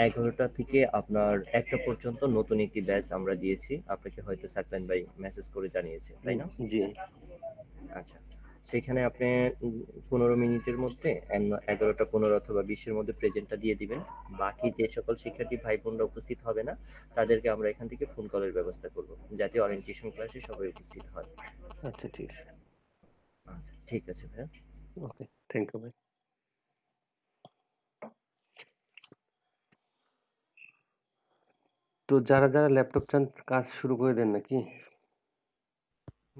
F: 11টা থেকে আপনার 1টা পর্যন্ত নতুন একটি ব্যাচ আমরা দিয়েছি। আপনাকে হয়তো সাকলাইন ভাই মেসেজ করে জানিয়েছে, তাই না?
A: জি।
F: আচ্ছা। সেখানে আপনি 15 মিনিটের মধ্যে 11টা 15 অথবা 20 এর মধ্যে প্রেজেন্টটা দিয়ে দিবেন। বাকি যে সকল শিক্ষার্থী ভাই বোনরা উপস্থিত হবে না, তাদেরকে আমরা এখান থেকে ফোন কলের ব্যবস্থা করব, যাতে ওরিয়েন্টেশন ক্লাসে সবাই উপস্থিত হয়।
A: আচ্ছা, ঠিক আছে।
F: আচ্ছা, ঠিক আছে ভাইয়া।
A: ওকে, থ্যাংক ইউ ভাই। তো যারা ল্যাপটপ চান কাজ শুরু করে দেন নাকি?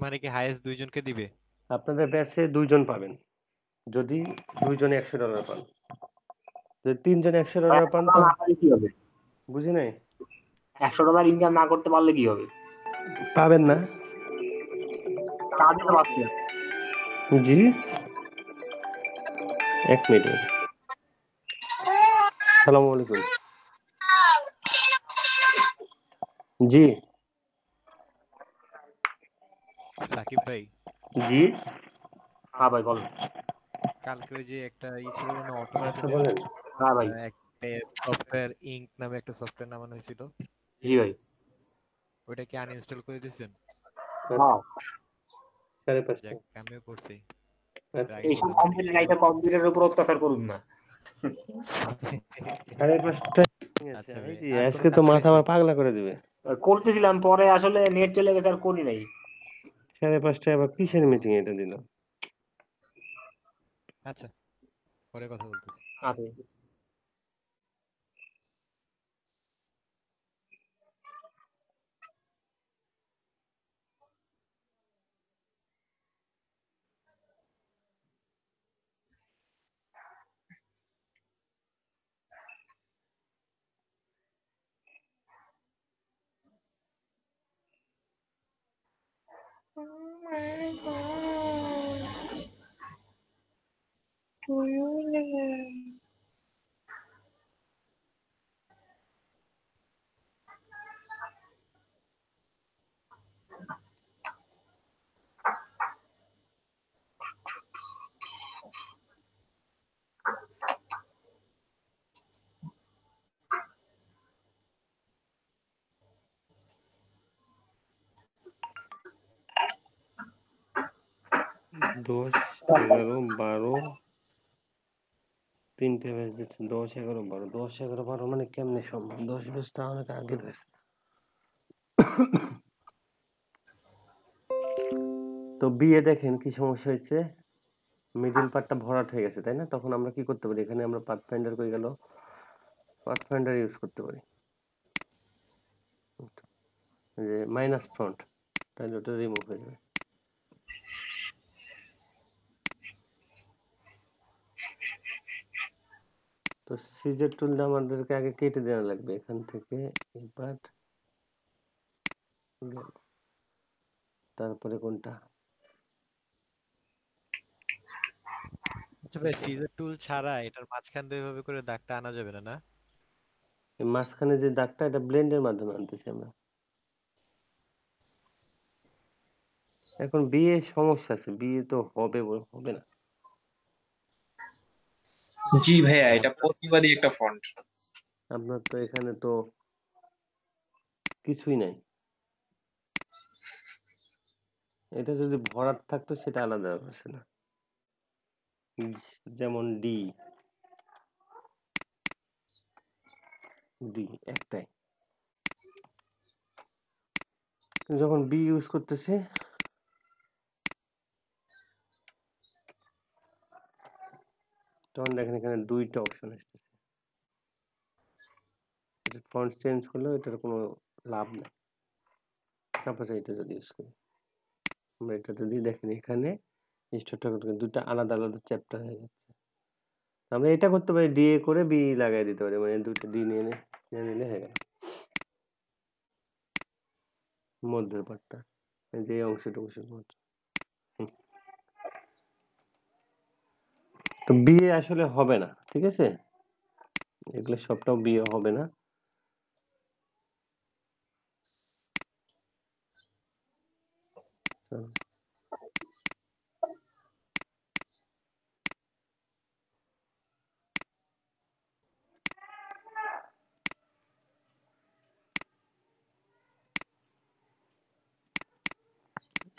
E: মানে কি হাইয়েস্ট 2 জনকে দিবে?
A: আপনাদের ব্যাচে 2 জন পাবেন। যদি 2 জনে $100 পান। যদি 3 জনে $100 পান তো
H: না পারলে কি হবে?
A: বুঝি নাই।
H: $100 ইনকাম না করতে পারলে কি হবে?
A: পাবেন না?
H: কাজই তো পাচ্ছি না।
A: জি? 1 মিনিট। আসসালামু আলাইকুম। জি।
E: সাকিব ভাই,
A: জি?
H: হ্যাঁ ভাই বলেন।
E: কালকে ওই যে একটা ছিল না অটো
A: আচ্ছা
E: স্টুডেন্ট,
A: বলেন।
H: হ্যাঁ ভাই।
E: একটা সফটওয়্যার ইঙ্ক নামে একটা সফটওয়্যার নামানো হয়েছিল,
H: জি ভাই।
E: ওইটা কি আনইনস্টল করে দিয়েছেন?
H: হ্যাঁ।
A: 5:30।
E: যাক, আমিও করছি।
A: আচ্ছা।
E: আগে
H: এইসব
E: করলাম আর কি।
H: কম্পিউটার রাইতে কম্পিউটারের উপর অত্যাচার করুন না।
A: 5:30 আছে।
E: আচ্ছা
A: এই
E: ভাই,
A: যে
E: আর কোনো
A: আজকে তো
E: কাজ
A: মাথা
E: পাইছেন?
A: আমার পাগলা করে দিবে।
H: করতেছিলাম, পরে আসলে নেট চলে গেছে আর করি নাই।
A: 5:30 আবার কিসের মিটিং এটা দিল?
E: আচ্ছা, পরে কথা বলতেছি।
H: আচ্ছা।
B: Oh my God. Do you live?
A: দশ, 11, 12, 3টে ব্যাচ দিচ্ছে। 10, 11, 12। 10, 11, 12 মানে কেমনে সম্ভব? 10 ব্যাচটা অনেক আগের ব্যাচ। তো বিয়ে দেখেন কি সমস্যা হয়েছে? মিডল পার্টটা ভরাট হয়ে গেছে, তাই না? তখন আমরা কি করতে পারি? এখানে আমরা পাথফাইন্ডার কই গেল? পাথফাইন্ডার ইউজ করতে পারি। যে মাইনাস ফ্রন্ট, তাহলে ওটা রিমুভ হয়ে যাবে। তো সিজের টুলটা আমাদেরকে আগে কেটে দেওয়া লাগবে এখান থেকে এই পার্ট গেল। তারপরে কোনটা?
E: আচ্ছা ভাই, সিজার টুল ছাড়া এটার মাঝখান দিয়ে এভাবে করে দাগটা আনা যাবে না, না?
A: এই মাঝখানে যে দাগটা, এটা ব্লেন্ডের মাধ্যমে আনতেছি আমরা। এখন বিয়ে সমস্যা আছে, বিয়ে তো হবে হবে না।
G: জি ভাইয়া, এটা প্রতিবাদী একটা ফন্ট।
A: আপনার তো এখানে তো কিছুই নাই। এটা যদি ভরাট থাকতো সেটা আলাদা ব্যাপার ছিল। যেমন ডি একটাই, যখন বি ইউজ করতেছি তখন দেখেন এখানে দুইটা অপশন আসতেছে। এটা ফন্ট চেঞ্জ করলেও এটার কোনো লাভ নাই। সাপোজ এটা যদি ইউজ করি, আমরা এটা যদি দেখেন এখানে দুটো আলাদা আলাদা চ্যাপ্টার হয়ে যাচ্ছে। আমরা এটা করতে পারি, ডি এ করে বি লাগাই দিতে পারি, মানে দুটো ডি নিয়ে নিলে হয়ে গেল মধ্যের পার্টটা, যে অংশটুকু শুধুমাত্র। তো বিয়ে আসলে হবে না, ঠিক আছে, এগুলো সবটাও বিয়ে হবে না।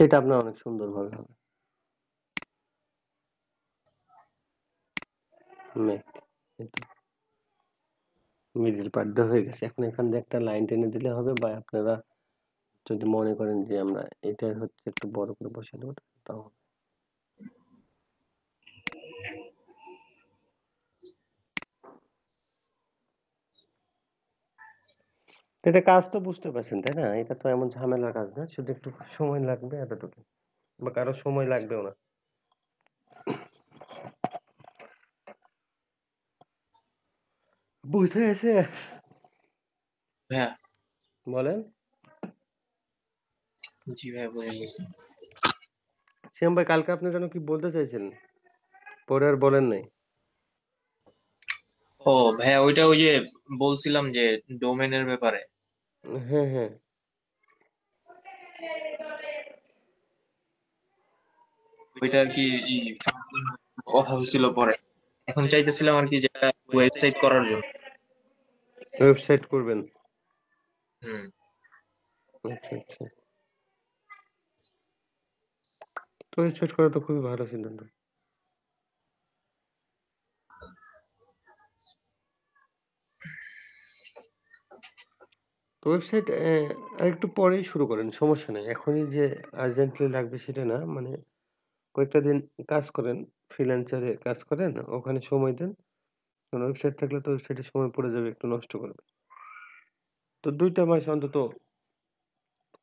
A: এটা আপনার অনেক সুন্দর ভাবে হবে। মিডল পার্ট দেওয়া হয়ে গেছে, এখন এখান দিয়ে একটা লাইন টেনে দিলে হবে, বা আপনারা যদি মনে করেন যে আমরা এটা হচ্ছে একটু বড় করে বসে দেবো তাও হবে। এটা কাজ তো বুঝতে পারছেন তাই না? এটা তো এমন ঝামেলার কাজ না, শুধু একটু সময় লাগবে এতটুকু, বা কারো সময় লাগবেও না। বুঝে গেছে?
G: হ্যাঁ
A: বলেন।
G: জি ভাইয়া, বুঝে গেছি।
A: শ্যাম ভাই, কালকে আপনি যেন কি বলতে চাইছেন, পরে আর বলেন নাই।
G: ও ভাইয়া, ওইটা ওই যে বলছিলাম যে ডোমেনের ব্যাপারে।
A: হ্যাঁ হ্যাঁ,
G: ওইটা আর কি কথা হয়েছিল পরে। এখন চাইতেছিলাম আর কি যেটা ওয়েবসাইট করার জন্য।
A: ওয়েবসাইট করবেন?
G: হুম।
A: আচ্ছা আচ্ছা, তো ওয়েবসাইট করা তো খুবই ভালো সিদ্ধান্ত। তো ওয়েবসাইট একটু পরেই শুরু করেন, সমস্যা নেই। এখনই যে আর্জেন্টলি লাগবে সেটা না, মানে কয়েকটা দিন কাজ করেন, ফ্রিল্যান্সারে কাজ করেন, ওখানে সময় দেন। কারণ ওয়েবসাইট থাকলে তো ওয়েবসাইটে সময় পড়ে যাবে, একটু নষ্ট করবে। তো ২টা মাস অন্তত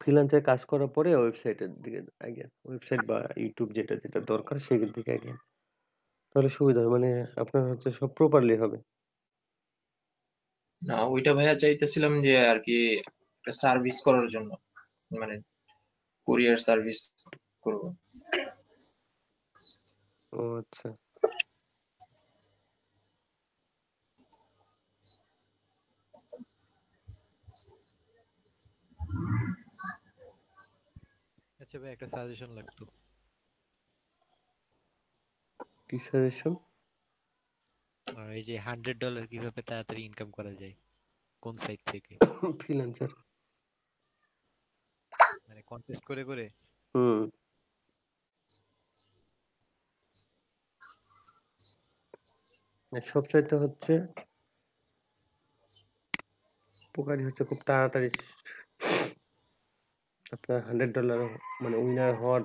A: ফ্রিল্যান্সারে কাজ করার পরে ওয়েবসাইটের দিকে আগেন, ওয়েবসাইট বা ইউটিউব যেটা যেটা দরকার সেগুলোর দিকে আগেন, তাহলে সুবিধা হবে, মানে আপনার হচ্ছে সব প্রপারলি হবে।
G: না, ওইটা ভাইয়া চাইতেছিলাম যে আর কি একটা সার্ভিস করার জন্য, মানে কুরিয়ার সার্ভিস করব।
A: ও আচ্ছা,
E: আচ্ছা ভাই, একটা সাজেশন লাগতো।
A: কি সাজেশন?
E: আর এই যে $100 কিভাবে তাড়াতাড়ি ইনকাম করা যায়, কোন সাইট থেকে?
A: ফ্রিল্যান্সার।
E: মানে কন্টেস্ট করে করে?
A: হুম, সবচাইতে হচ্ছে উপকারী হচ্ছে খুব তাড়াতাড়ি আপনার $100 মানে উইনার হওয়ার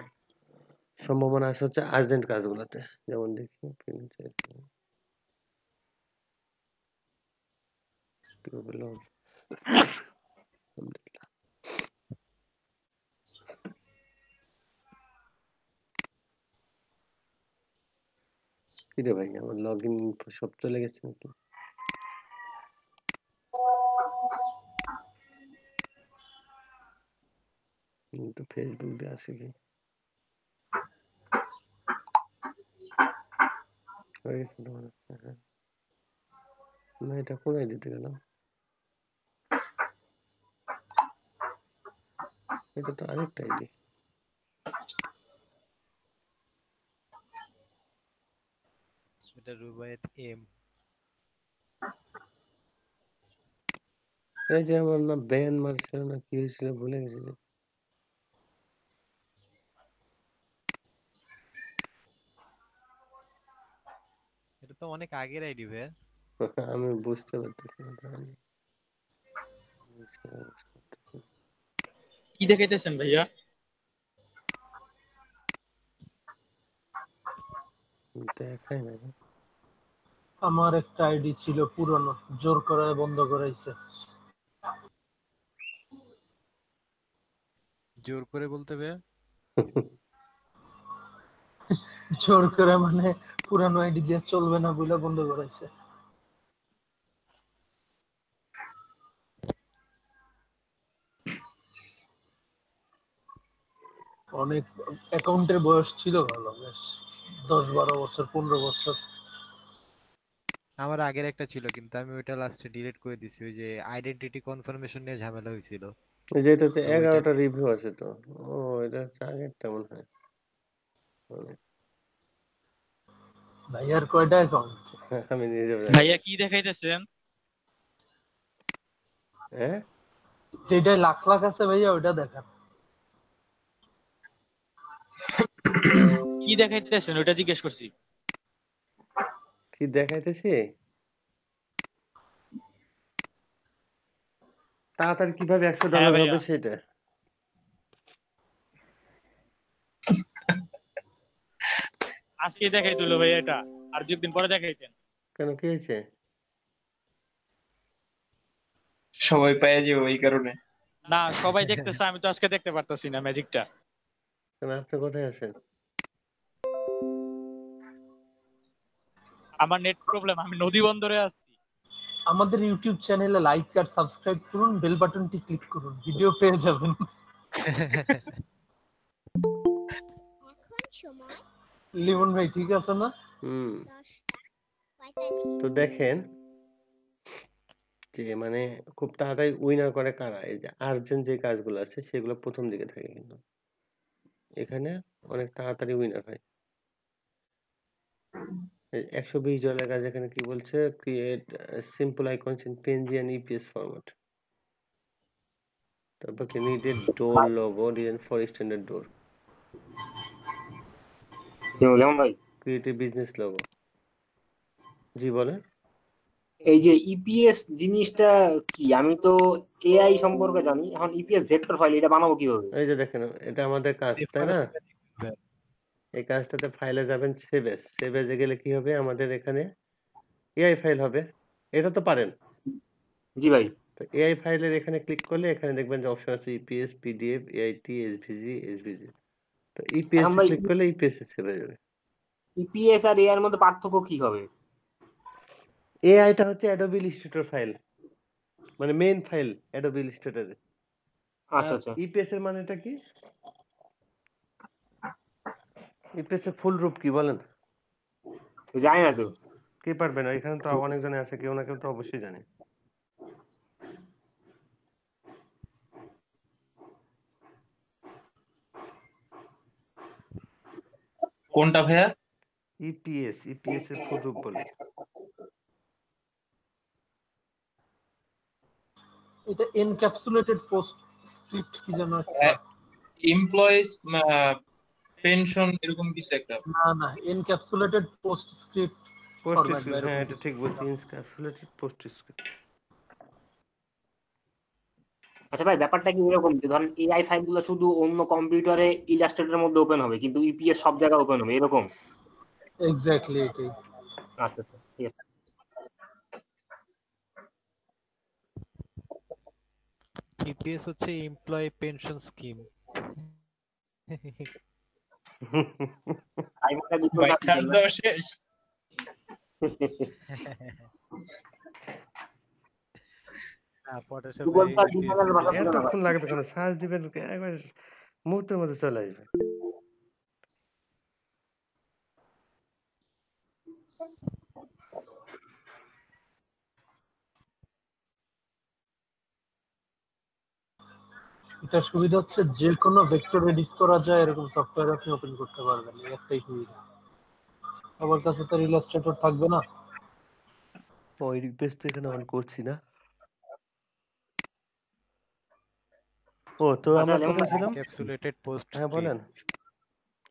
A: সম্ভাবনা আছে হচ্ছে আর্জেন্ট কাজগুলোতে। যেমন দেখি ফ্রিল্যান্সার কিভাবে লগ কি রে ভাই, আমার লগ ইন সব চলে গেছে নাকি? তো ফেসবুক দিয়ে আছে কি হয়ে গেছে তোমার? হ্যাঁ, না এটা কোন আইডিতে গেলাম, এটা তো আরেকটা আইডি।
E: এটা এটা রুবায়েত এম।
A: এই যে আমার না ব্যান মারছিল না কি হয়েছিল ভুলে গেছি যে।
E: এটা তো অনেক আগের আইডি ভাই।
A: আমি বুঝতে পারতেছি না তাহলে। বুঝতে পারতেছি না।
C: কি দেখাইতেছেন ভাইয়া?
A: দেখাই না রে।
D: আমার একটা আইডি ছিল পুরনো, জোর করে বন্ধ করাইছে।
E: জোর করে বলতে ভাই?
D: জোর করে মানে পুরানো আইডি দিয়ে চলবে না বলে বন্ধ করাইছে। অনেক অ্যাকাউন্টের বয়স ছিল ভালো, বেশ 10-12 বছর 15 বছর।
E: আমার আগের একটা ছিল কিন্তু আমি ওইটা লাস্টে ডিলিট করে দিছি, ওই যে আইডেন্টিটি কনফার্মেশন নিয়ে ঝামেলা হয়েছিল।
A: এই যে এটাতে
E: তো ওইটা
A: 11টা রিভিউ আছে তো। ও এটা হচ্ছে আগেরটা মনে হয়।
D: ভাইয়ার কয়টা অ্যাকাউন্ট?
A: আমি নিজেও জানি
C: ভাইয়া
A: না।
C: কি দেখাইতেছেন?
A: হ্যাঁ
D: যেটাই লাখ লাখ আছে ভাইয়া ওইটা দেখান।
C: কি দেখাইতেছেন ওটা জিজ্ঞেস করছি।
A: কি দেখাইতেছি? তাড়াতাড়ি কিভাবে
C: হ্যাঁ
A: $100
C: ভাইয়া,
A: হবে সেটা।
C: আজকে দেখাই তুলো ভাইয়া এটা, আর 2 দিন পরে দেখাইতেন।
A: কেন কি হয়েছে?
G: সবাই পেয়ে যাবে এই কারণে।
C: না সবাই দেখতেছে, আমি তো আজকে দেখতে পারতেছি না ম্যাজিকটা।
A: কেন আপনি কোথায় আছেন?
C: আমার নেট প্রবলেম, আমি নদী বন্দরে আছি।
D: আমাদের ইউটিউব চ্যানেলে লাইক আর সাবস্ক্রাইব করুন, বেল বাটনটি ক্লিক করুন, ভিডিও পেয়ে যাবেন। লিমন ভাই ঠিক আছে না?
A: হুম। তো দেখেন যে মানে খুব তাড়াতাড়ি উইনার করে কারা? এই যে আর্জেন্ট যে কাজগুলো আছে সেগুলো প্রথম দিকে থাকে কিন্তু এখানে অনেক তাড়াতাড়ি উইনার হয়। $120 কাজ এখানে কি বলছে? Create simple icons in PNG and EPS format. তারপর কি needed door logo design for standard door.
H: যেমন ভাই
A: ক্রিয়েট এ বিজনেস লোগো। জি বলেন।
H: এই যে ইপিএস জিনিসটা কি? আমি তো এআই সম্পর্কে জানি, এখন ইপিএস ভেক্টর ফাইল এটা বানাবো কিভাবে?
A: এই যে দেখেন এটা আমাদের কাজ তাই না? এই কাজটাতে ফাইলে যাবেন সেভ এস। সেভ এসে গেলে কি হবে? আমাদের এখানে এআই ফাইল হবে। এটা তো পারেন।
H: জি ভাই।
A: তো এআই ফাইলের এখানে ক্লিক করলে এখানে দেখবেন যে অপশন আছে EPS, PDF, AIT, SVG, SVG. তো ইপিএস
H: এখন
A: এ
H: ভাই
A: ক্লিক করলে ইপিএস এ সেভ হয়ে যাবে।
H: ইপিএস আর এআই এর মধ্যে পার্থক্য কি হবে?
A: এআইটা হচ্ছে অ্যাডোবি ইলাস্ট্রেটর ফাইল, মানে মেইন ফাইল অ্যাডোবি ইলাস্ট্রেটরে।
H: আচ্ছা
A: আর
H: আচ্ছা,
A: ইপিএস এর মানেটা কি? ইপিএস এর ফুল রূপ কি বলেন?
H: জানি না তো।
A: কে পারবে না? এখানে তো অনেকজনে আছে, কেউ না কেউ তো অবশ্যই জানে।
G: কোনটা ভাইয়া?
A: ইপিএস, ইপিএস এর ফুল রূপ বলে।
D: এটা এনক্যাপসুলেটেড পোস্ট স্ক্রিপ্ট কি যেন একটা।
G: এমপ্লয়িজ পেনশন এরকম কিছু একটা।
D: না না, encapsulated post script
A: post
D: format বা
A: স্ক্রিপ্ট, হ্যাঁ
D: এরকম
A: এটা
D: কিছু।
A: ঠিক বলছি, এনক্যাপসুলেটেড পোস্ট স্ক্রিপ্ট।
H: আচ্ছা ভাই, ব্যাপারটা কি এরকম যে ধরেন এআই ফাইলগুলো শুধু অন্য কম্পিউটারে ইলাস্ট্রেটরের মধ্যে ওপেন হবে কিন্তু ইপিএস সব জায়গায় ওপেন হবে এরকম?
D: এক্স্যাক্টলি এটাই।
H: আচ্ছা আচ্ছা, ঠিক আছে।
E: ইপিএস হচ্ছে এমপ্লয়ি পেনশন স্কিম।
H: টাইমটা দিতে
G: ভাই
H: চাচ্ছি
G: সার্চ
H: না।
G: দেওয়া শেষ।
H: গুগলটা ডিজাইনের ভাষা ছিল না ভাই।
A: এতক্ষণ লাগবে কেন? সার্চ দিবেন একবার মুহূর্তের মধ্যে চলে আসবে।
D: এটার সুবিধা হচ্ছে যে কোনো ভেক্টর এডিট করা যায়, এরকম সফটওয়্যার আপনি ওপেন করতে পারবেন, এই একটাই সুবিধা। আমার কাছে তো ইলাস্ট্রেটর থাকবে না।
A: ওই রিকোয়েস্ট তো এখানে অন করছি না। ও তো
H: আচ্ছা
A: আমরা
H: যেমন
A: কোথায় ছিলাম?
E: এনক্যাপসুলেটেড পোস্ট
A: হ্যাঁ
E: স্ক্রিন।
A: বলেন।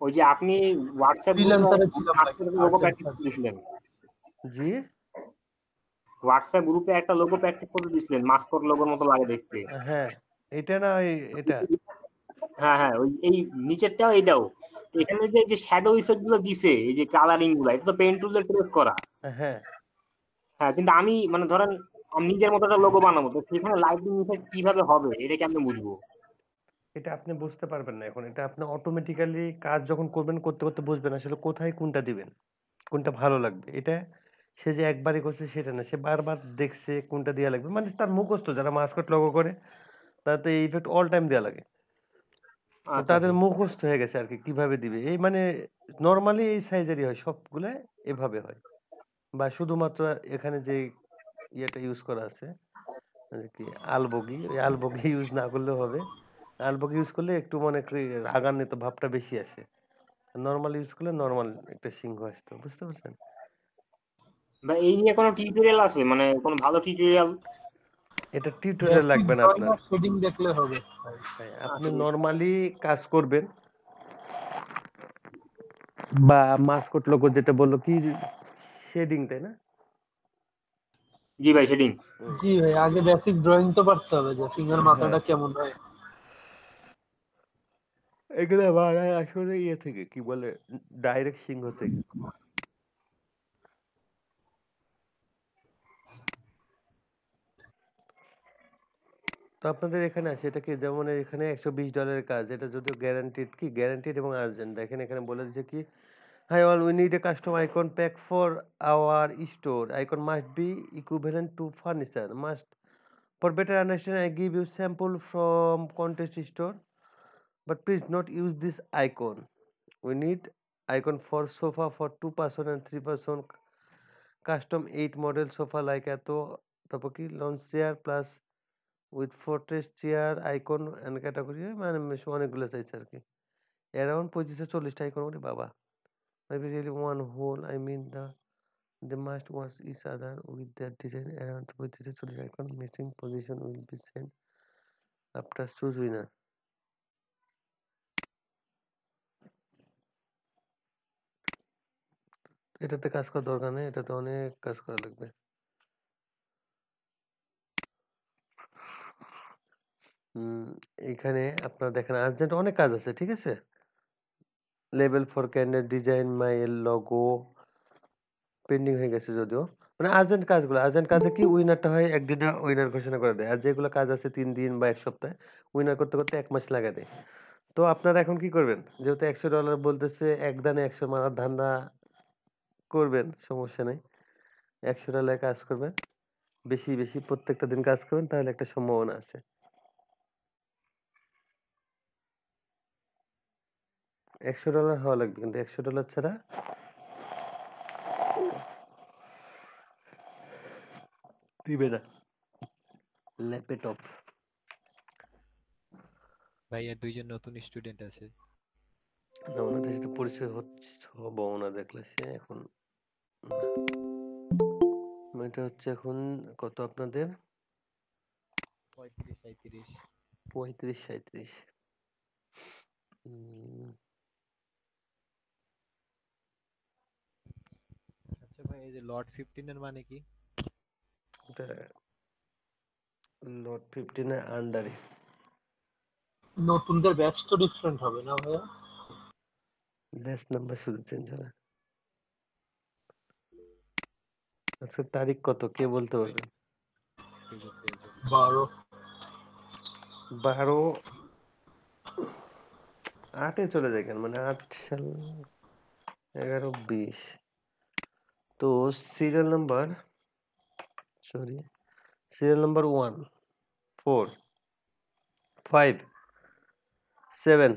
H: ওই যে আপনি হোয়াটসঅ্যাপ গ্রুপে
D: ফ্রিল্যান্সারে ছিলাম ভাই,
H: লোগো
D: আর্জেন্ট
H: প্র্যাকটিস
D: কাজ।
H: করেছিলেন,
A: জি
H: হোয়াটসঅ্যাপ গ্রুপে একটা লোগো প্র্যাকটিস করে দিয়েছিলেন, মাস্কট লোগোর মতো লাগে দেখতে।
A: হ্যাঁ, এটা না ওই এটা।
H: হ্যাঁ হ্যাঁ, ওই এই নিচেরটাও এটাও। তো এখানে যে শ্যাডো ইফেক্ট গুলো দিছে, এই যে কালারিং গুলো, এটা তো পেন টুল দিয়ে ট্রেস করা।
A: হ্যাঁ,
H: হ্যাঁ, কিন্তু আমি মানে ধরেন আমি নিজের মতো একটা লোগো বানাবো, তো সেখানে লাইটিং ইফেক্ট কিভাবে হবে এটা কেমনে বুঝবো?
A: এটা আপনি বুঝতে পারবেন না এখন। এটা আপনি অটোমেটিক্যালি কাজ যখন করবেন, করতে করতে বুঝবেন আসলে কোথায় কোনটা দিবেন, কোনটা ভালো লাগবে। এটা সে যে একবারই করছে সেটা না, সে বারবার দেখছে কোনটা দেওয়া লাগবে। মানে তার মুখস্থ, যারা মাস্কট লোগো করে তারা তো এই ইফেক্ট অল টাইম দেওয়া লাগে। তো
H: আচ্ছা
A: তাদের
H: আচ্ছা।
A: মুখস্থ হয়ে গেছে আর কি কিভাবে দিবে। এই মানে নর্মালি এই সাইজেরই হয় সবগুলা, এভাবে হয়। বা শুধুমাত্র এখানে যে ইয়েটা ইউজ করা আছে মানে কি আলবগি, ওই আলবগি ইউজ না করলেও হবে। আলবগি ইউজ করলে একটু মনে করি রাগান্বিত ভাবটা বেশি আসে। নর্মাল ইউজ করলে নর্মাল একটা সিংহ আসতো, বুঝতে পারছেন?
H: বা এই নিয়ে কোনো টিউটোরিয়াল আছে, মানে কোনো ভালো টিউটোরিয়াল?
A: এটা টিউটোরিয়াল
D: বেসিক
A: লাগবে না
D: ড্রয়িং
A: আপনার।
D: আর শেডিং দেখলে হবে ভাই।
A: হ্যাঁ, আপনি
H: আচ্ছা
A: নর্মালি কাজ করবেন। বা মাস্কট লোগো যেটা বললো কি শেডিং, তাই না?
H: জি ভাই, শেডিং।
D: জি ভাই, আগে বেসিক ড্রয়িং তো পারতে হবে, যে ফিঙ্গার
A: হ্যাঁ,
D: মাথাটা কেমন হয়।
A: এগুলো বানায় আসলে ইয়ে থেকে, কি বলে, ডাইরেক্ট সিংহ থেকে। তো আপনাদের এখানে আছে এটা কি, যেমন এখানে $120 কাজ, এটা যদিও গ্যারান্টিড, কি গ্যারান্টিড এবং আর্জেন্ট। দেখেন এখানে বলে দিচ্ছে কি, hi all, we need a custom icon pack for our store. Icon must be equivalent to furniture. Must for better understanding, I give you sample from contest store, but please not use this icon. We need icon for sofa for 2 person and 3 person, custom 8 model sofa like এত, তারপর কি launch chair plus with footrest chair icon and category, মানে বেশ অনেকগুলো চাইছে আর কি। Around 25-40টা icon করে বাবা। maybe really one whole, I mean they must watch each other with their design. Around 25-40 icon missing position will be sent after choose winner. এটাতে কাজ করার দরকার নেই, এটাতে অনেক কাজ করা লাগবে। এখানে আপনার দেখেন আর্জেন্ট অনেক কাজ আছে, ঠিক আছে? Level for candidate design mile logo pending হয়ে গেছে যদিও। মানে আর্জেন্ট কাজগুলো, আর্জেন্ট কাজে কি উইনারটা হয় একদিনে উইনার ঘোষণা করে দেয়, আর যেগুলো কাজ আছে 3 দিন বা 1 সপ্তাহ, উইনার করতে করতে 1 মাস লাগা দেয়। তো আপনারা এখন কি করবেন, যেহেতু $100 বলতেছে, এক দানে 100 মারার ধান্দা করবেন, সমস্যা নেই। $100 কাজ করবেন, বেশি বেশি প্রত্যেকটা দিন কাজ করবেন, তাহলে একটা সম্ভাবনা আছে। $100 হওয়া লাগবে, কিন্তু $100 ছাড়া দিবে না ল্যাপটপ।
E: ভাইয়া 2জন নতুন স্টুডেন্ট আছে।
A: না, ওনাদের সাথে পরিচয় হচ্ছে, হবো ওনা দেখলে সে এখন না। এটা হচ্ছে এখন কত আপনাদের,
E: 35-37।
A: 35-37।
E: আচ্ছা ভাই, এই যে লট 15 এর মানে কি?
A: এটা লট 15 এর আন্ডারে।
D: নতুনদের ব্যাচ তো ডিফারেন্ট হবে না ভাইয়া?
A: ব্যাচ নাম্বার শুধু চেঞ্জ হবে। আজকে তারিখ কত কে বলতে পারবেন?
D: 12।
A: 12 8-এ চলে যায় কেন, মানে 8 সাল 11 20। তো serial number, sorry, serial number 1 4 5 7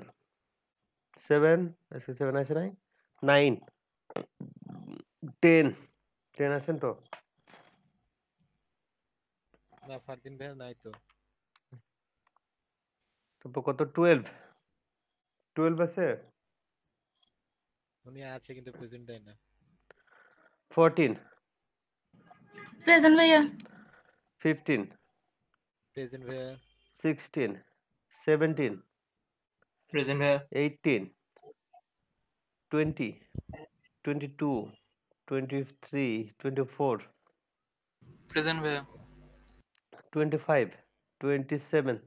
A: 7, আজকে 7 আছে নাই, 9 10 10 আছেন তো?
E: না, ফারদিন ভাইয়া নাই তো।
A: তারপর কত, 12 আছে।
E: উনি আছে কিন্তু প্রেজেন্ট দেয় না।
A: 14
B: প্রেজেন্ট ভাইয়া
A: 15
E: প্রেজেন্ট ভাইয়া
A: 16 17
G: প্রেজেন্ট ভাইয়া
A: 18 20 22 23 24
G: প্রেজেন্ট ভাইয়া
A: 25 27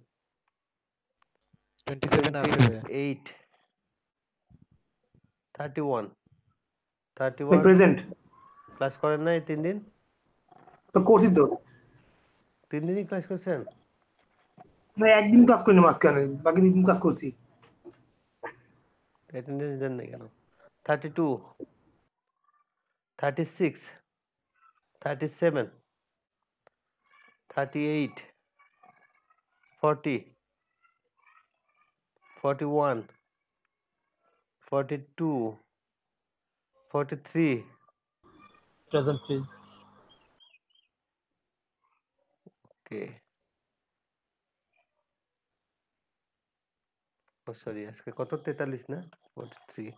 E: 27 আছে ভাইয়া
A: 28 31 31
I: প্রেজেন্ট
A: ক্লাস করেন নাই 3 দিন
I: তো করছি তো
A: 3 দিনই ক্লাস করছেন
I: না একদিন ক্লাস করিনি মাঝখানে বাকি দিন ক্লাস করছি
A: অ্যাটেন্ডেন্স দেন নাই কেন 32 36 37 38 40 41 42 43
D: present please.
A: Okay oh sorry আজকে কত 43 না 43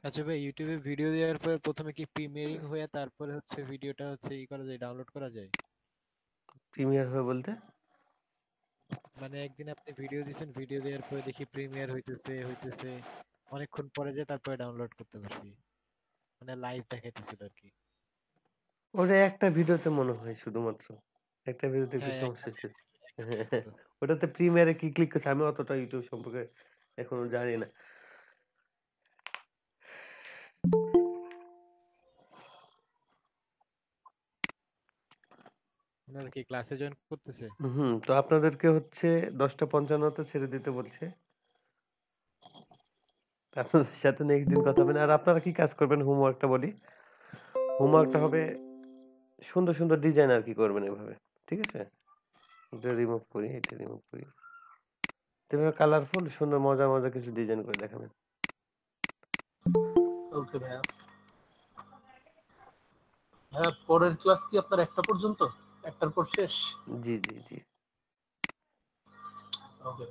E: আচ্ছা ভাই ইউটিউবে ভিডিও দেওয়ার পর প্রথমে কি প্রিমিয়ারিং হয়ে তারপরে হচ্ছে ভিডিওটা হচ্ছে ই করা যায়, ডাউনলোড করা যায়?
A: প্রিমিয়ার হয়ে বলতে
E: মানে একদিন আপনি ভিডিও দিয়েছেন, ভিডিও দেওয়ার পরে দেখি প্রিমিয়ার হইতেছে অনেকক্ষণ পরে যে তারপরে ডাউনলোড করতে পারছি, মানে লাইভ দেখাইতেছিল আর কি।
A: ওটা একটা ভিডিওতে মনে হয় শুধুমাত্র একটা ভিডিওতে একটু
E: হ্যাঁ
A: সমস্যা
E: একটা
A: ছিল
E: ছিল।
A: ওটাতে প্রিমিয়ারে কি ক্লিক করছে আমি অতটা ইউটিউব সম্পর্কে এখনো জানি না
E: আপনারা কি ক্লাসে জয়েন করতেছে?
A: তো আপনাদেরকে হচ্ছে 10:55 ছেড়ে দিতে বলছে আপনাদের সাথে নেক্সট দিন কথা হবে না। আর আপনারা কি কাজ করবেন হোমওয়ার্কটা বলি হোমওয়ার্কটা হবে সুন্দর সুন্দর ডিজাইন আর কি করবেন এভাবে ঠিক আছে এটা রিমুভ করি এভাবে কালারফুল সুন্দর মজা মজা কিছু ডিজাইন করে দেখাবেন
D: ওকে ভাইয়া। হ্যাঁ পরের ক্লাস কি আপনার 1টা পর্যন্ত? 1টার পর শেষ?
A: জি জি জি
D: ওকে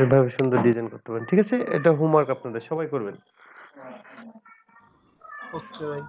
A: এভাবে সুন্দর ডিজাইন করতে পারেন ঠিক আছে এটা হোমওয়ার্ক আপনাদের সবাই করবেন
D: ওকে ভাই।